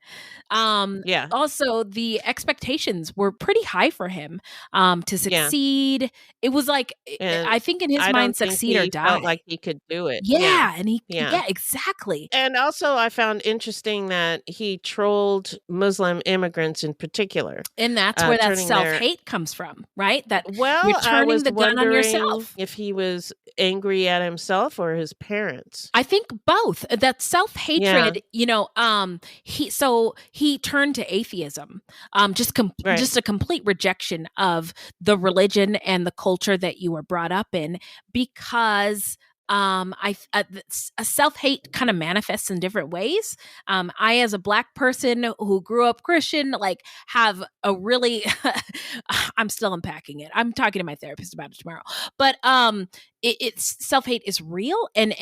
Also, the expectations were pretty high for him to succeed. It was like, I think in his mind, succeed or die. Felt like he could do it. Yeah. And exactly. And also I found interesting that he trolled Muslim immigrants in particular. And that's where that self-hate comes from, right? That well, you're I turning was the gun it on wondering yourself. if he was angry at himself or his parents. I think both. That self-hatred, Yeah. he turned to atheism. Right. Just a complete rejection of the religion and the culture that you were brought up in, because a self-hate kind of manifests in different ways. I, as a Black person who grew up Christian, like, have a really I'm still unpacking it. I'm talking to my therapist about it tomorrow. But it's self-hate is real, and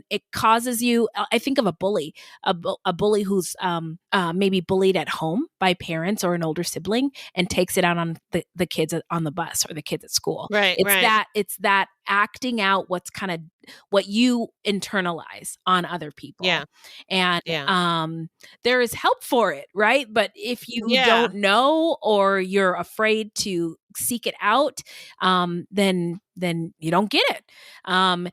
it causes you. I think of a bully, a bully who's maybe bullied at home by parents or an older sibling, and takes it out on the kids on the bus or the kids at school. Right. It's that acting out what you internalize on other people. Yeah. And Yeah. there is help for it, right? But if you Yeah. don't know, or you're afraid to seek it out, then you don't get it.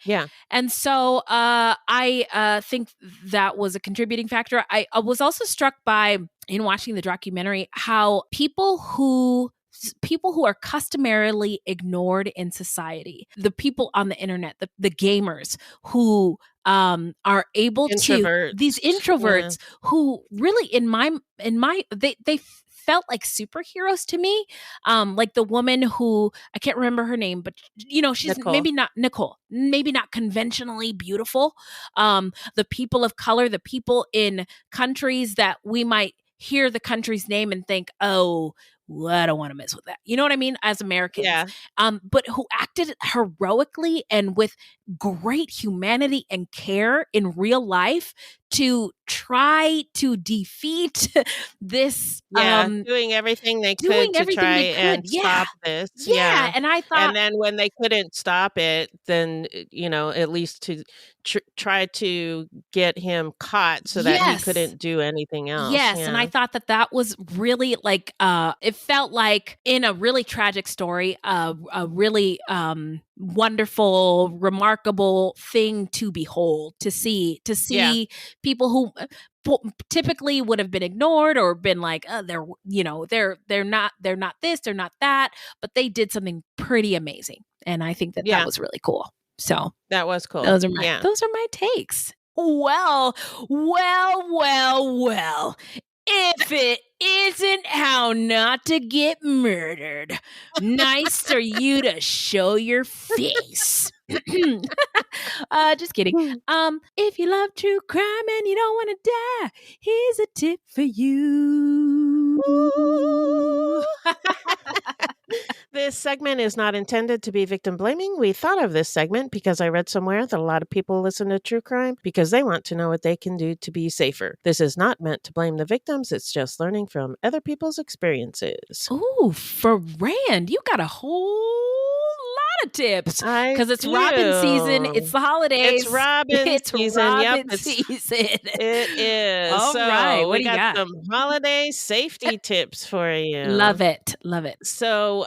Yeah. And so I think that was a contributing factor. I was also struck by, in watching the documentary, how people who are customarily ignored in society, the people on the internet, the gamers who are able to, these introverts who really they felt like superheroes to me. Like the woman who, I can't remember her name, but she's Nicole, maybe not conventionally beautiful. The people of color, the people in countries that we might hear the country's name and think, oh, well, I don't want to mess with that. You know what I mean? As Americans. Yeah. But who acted heroically and with great humanity and care in real life to try to defeat this. Doing everything they could to try and stop this. Yeah. And I thought. And then when they couldn't stop it, then, at least to try to get him caught so that he couldn't do anything else. Yes. And I thought that was really like, it felt like, in a really tragic story, a really wonderful, remarkable thing to behold, to see people who typically would have been ignored or been like, they're not this, they're not that, but they did something pretty amazing. And I think that was really cool. So that was cool. Those are my takes. Well. If it isn't how not to get murdered, nice for you to show your face. Just kidding. If you love true crime and you don't want to die, here's a tip for you. This segment is not intended to be victim blaming. We thought of this segment because I read somewhere that a lot of people listen to true crime because they want to know what they can do to be safer. This is not meant to blame the victims. It's just learning from other people's experiences. Ooh, for Rand, you got a whole lot of tips because it's Robin season. It's the holidays. It's Robin season. Robin season. It is. All right. What we got some holiday safety tips for you. Love it. So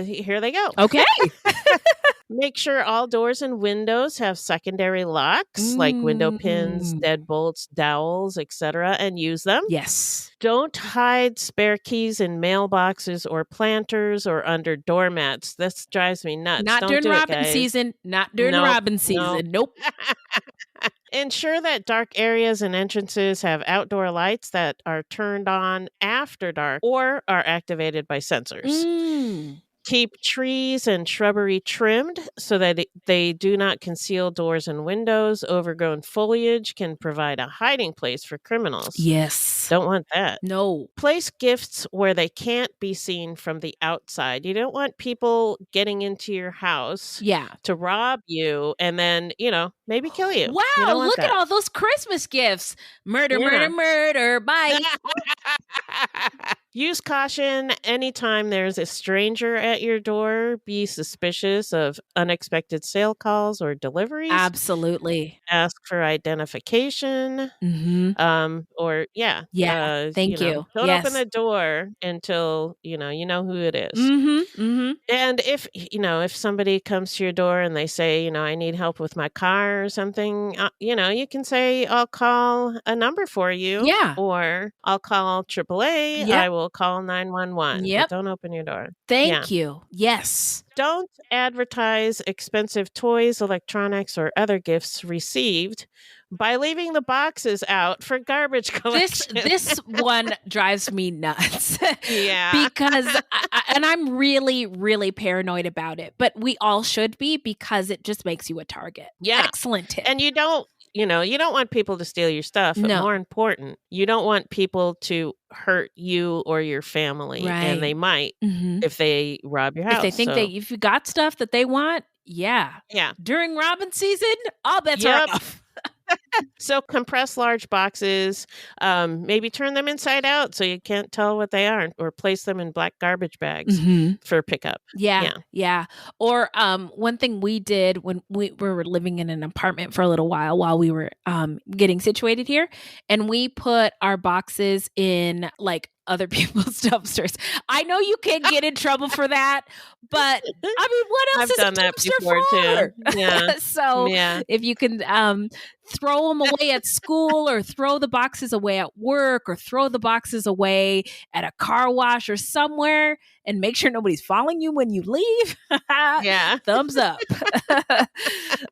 here they go. Okay. Make sure all doors and windows have secondary locks like window pins, deadbolts, dowels, etc., and use them. Yes. Don't hide spare keys in mailboxes or planters or under doormats. This drives me nuts. Not during Robin season. Not during Robin season. Nope. Ensure that dark areas and entrances have outdoor lights that are turned on after dark or are activated by sensors. Keep trees and shrubbery trimmed so that they do not conceal doors and windows. Overgrown foliage can provide a hiding place for criminals. Yes. Don't want that. No. Place gifts where they can't be seen from the outside. You don't want people getting into your house to rob you and then, maybe kill you. Wow, look at all those Christmas gifts. Murder, murder. Bye. Use caution anytime there's a stranger at your door. Be suspicious of unexpected sale calls or deliveries. Absolutely. Ask for identification. Thank you. Don't open the door until you know who it is. And if somebody comes to your door and they say, I need help with my car or something, you can say, I'll call a number for you. Yeah. Or I'll call AAA. I will trouble, call 911. Yep. But don't open your door. Thank you. Yes. Don't advertise expensive toys, electronics, or other gifts received by leaving the boxes out for garbage collection. This one drives me nuts. Yeah. Because, and I'm really, really paranoid about it, but we all should be because it just makes you a target. Yeah. Excellent tip. And you don't want people to steal your stuff. But No. more important, you don't want people to hurt you or your family. Right. And they might Mhm. if they rob your house. If they think if you got stuff that they want, yeah. During robbing season, all bets are off. So compress large boxes, maybe turn them inside out so you can't tell what they are, or place them in black garbage bags for pickup. Yeah. Or one thing we did when we were living in an apartment for a little while we were getting situated here, and we put our boxes in like other people's dumpsters. I know you can't get in trouble for that, but I mean, what else I've is done a that dumpster before for? too. Yeah. So if you can throw them away at school, or throw the boxes away at work, or throw the boxes away at a car wash or somewhere, and make sure nobody's following you when you leave. Thumbs up.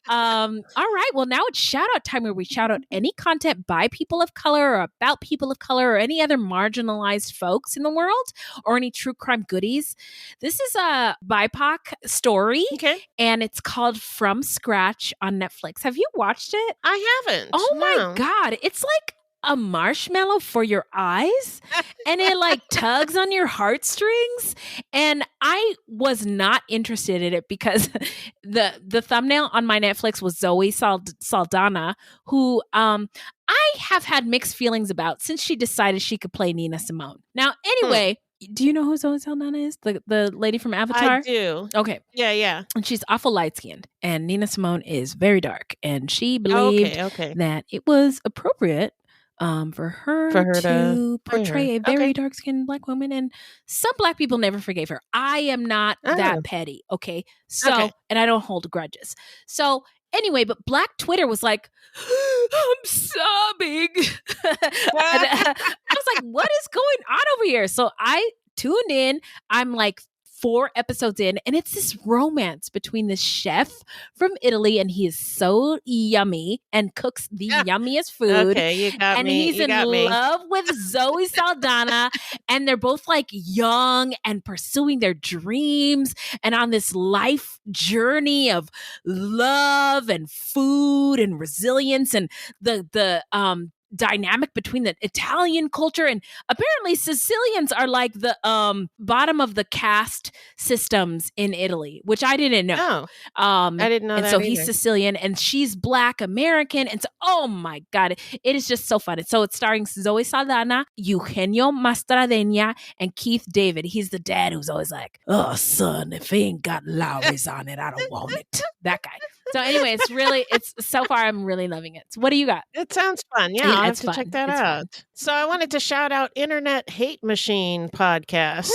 All right. Well, now it's shout out time, where we shout out any content by people of color or about people of color or any other marginalized folks in the world, or any true crime goodies. This is a BIPOC story. Okay. And it's called From Scratch on Netflix. Have you watched it? I haven't. Oh my God. It's like a marshmallow for your eyes, and it like tugs on your heartstrings. And I was not interested in it because the thumbnail on my Netflix was Zoe Saldana, who I have had mixed feelings about since she decided she could play Nina Simone. Now, anyway, do you know who Zoe Saldana is? The lady from Avatar? I do. Okay. Yeah. And she's awful light-skinned, and Nina Simone is very dark, and she believed that it was appropriate for her to portray a very dark-skinned Black woman, and some Black people never forgave her. I am not that petty, okay? So, and I don't hold grudges. So anyway, but Black Twitter was like, I'm sobbing. I was like, what is going on over here? So I tuned in. I'm like 4 episodes in, and it's this romance between this chef from Italy, and he is so yummy and cooks the yummiest food. Okay, you got and me. He's in love with Zoe Saldana, and they're both like young and pursuing their dreams and on this life journey of love and food and resilience, and the dynamic between the Italian culture, and apparently Sicilians are like the bottom of the caste systems in Italy, which I didn't know. I didn't know and that so either. he's Sicilian, and she's Black American, and so oh my God, it is just so fun. So it's starring Zoe Saldana, Eugenio Mastradena, and Keith David. He's the dad who's always like, "Oh son, if he ain't got Lowry's on it, I don't want it." That guy. So anyway, it's so far I'm really loving it. So what do you got? It sounds fun. Yeah, I'll have it's to fun. check that It's out. fun. So I wanted to shout out Internet Hate Machine podcast.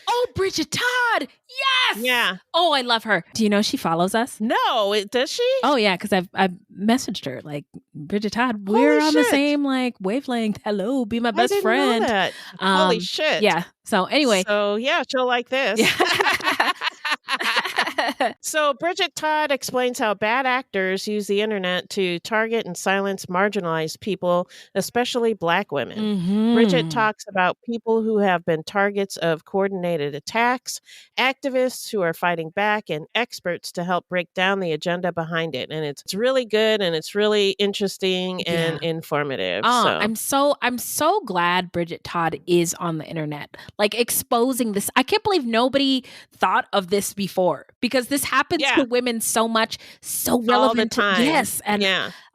Oh, Bridget Todd. Yes. Yeah. Oh, I love her. Do you know she follows us? No, does she? Oh yeah, because I've messaged her like, Bridget Todd, we're on the same like wavelength. Hello, be my best friend. Know that. Holy shit. Yeah. So anyway. So yeah, she'll like this. Yeah. So Bridget Todd explains how bad actors use the internet to target and silence marginalized people, especially Black women. Mm-hmm. Bridget talks about people who have been targets of coordinated attacks, activists who are fighting back, and experts to help break down the agenda behind it. And it's really good, and it's really interesting and informative. Oh, I'm so glad Bridget Todd is on the internet, like exposing this. I can't believe nobody thought of this before, because this happens to women so much, so relevant all the time. Yes. And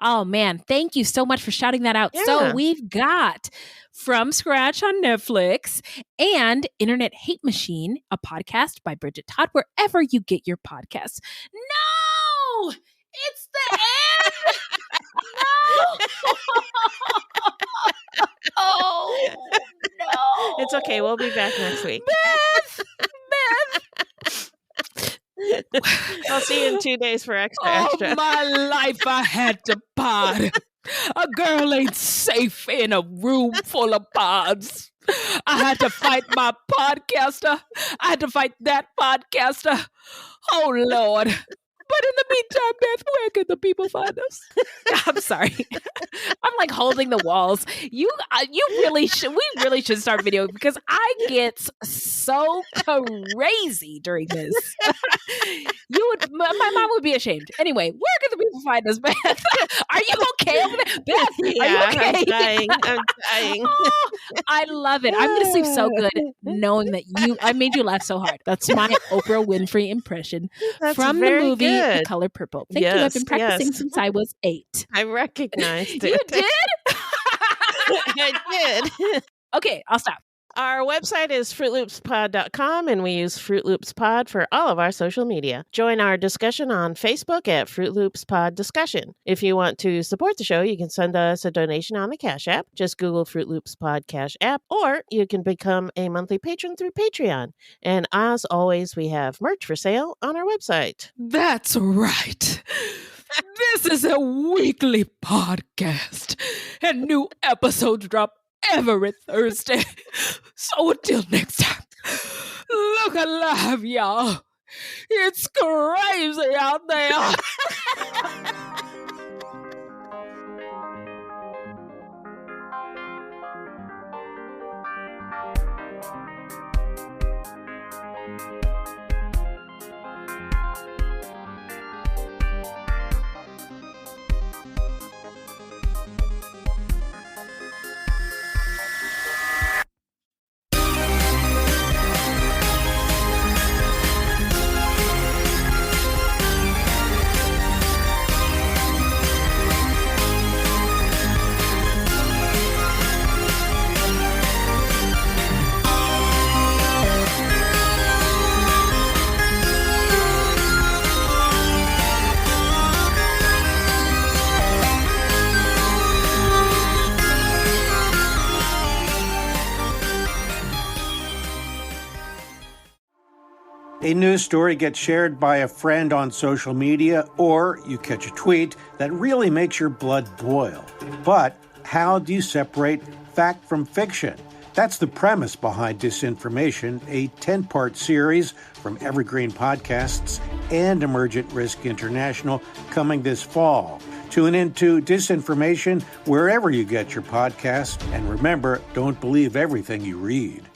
oh man, thank you so much for shouting that out. Yeah. So we've got From Scratch on Netflix and Internet Hate Machine, a podcast by Bridget Todd, wherever you get your podcasts. No! It's the end! No! Oh, no. It's okay. We'll be back next week. Beth! I'll see you in 2 days for extra. Oh, my life, I had to pod. A girl ain't safe in a room full of pods. I had to fight my podcaster. I had to fight that podcaster. Oh, Lord. But in the meantime, Beth, where can the people find us? I'm sorry. I'm like holding the walls. You really should. We really should start video because I get so crazy during this. My mom would be ashamed. Anyway, where can the people find us, Beth? Are you okay over there, Beth? Are you okay? I'm dying. Oh, I love it. I'm gonna sleep so good knowing that I made you laugh so hard. That's my Oprah Winfrey impression from the very movie good. The Color Purple. Thank you. I've been practicing since I was 8. I recognized it. You did? I did. Okay, I'll stop. Our website is fruitloopspod.com, and we use Fruit Loops Pod for all of our social media. Join our discussion on Facebook at Fruit Loops Pod Discussion. If you want to support the show, you can send us a donation on the Cash App. Just Google Fruit Loops Pod Cash App, or you can become a monthly patron through Patreon. And as always, we have merch for sale on our website. That's right. This is a weekly podcast, and new episodes drop every Thursday. So until next time, look alive, y'all. It's crazy out there. A news story gets shared by a friend on social media, or you catch a tweet that really makes your blood boil. But how do you separate fact from fiction? That's the premise behind Disinformation, a 10-part series from Evergreen Podcasts and Emergent Risk International coming this fall. Tune into Disinformation wherever you get your podcasts, and remember, don't believe everything you read.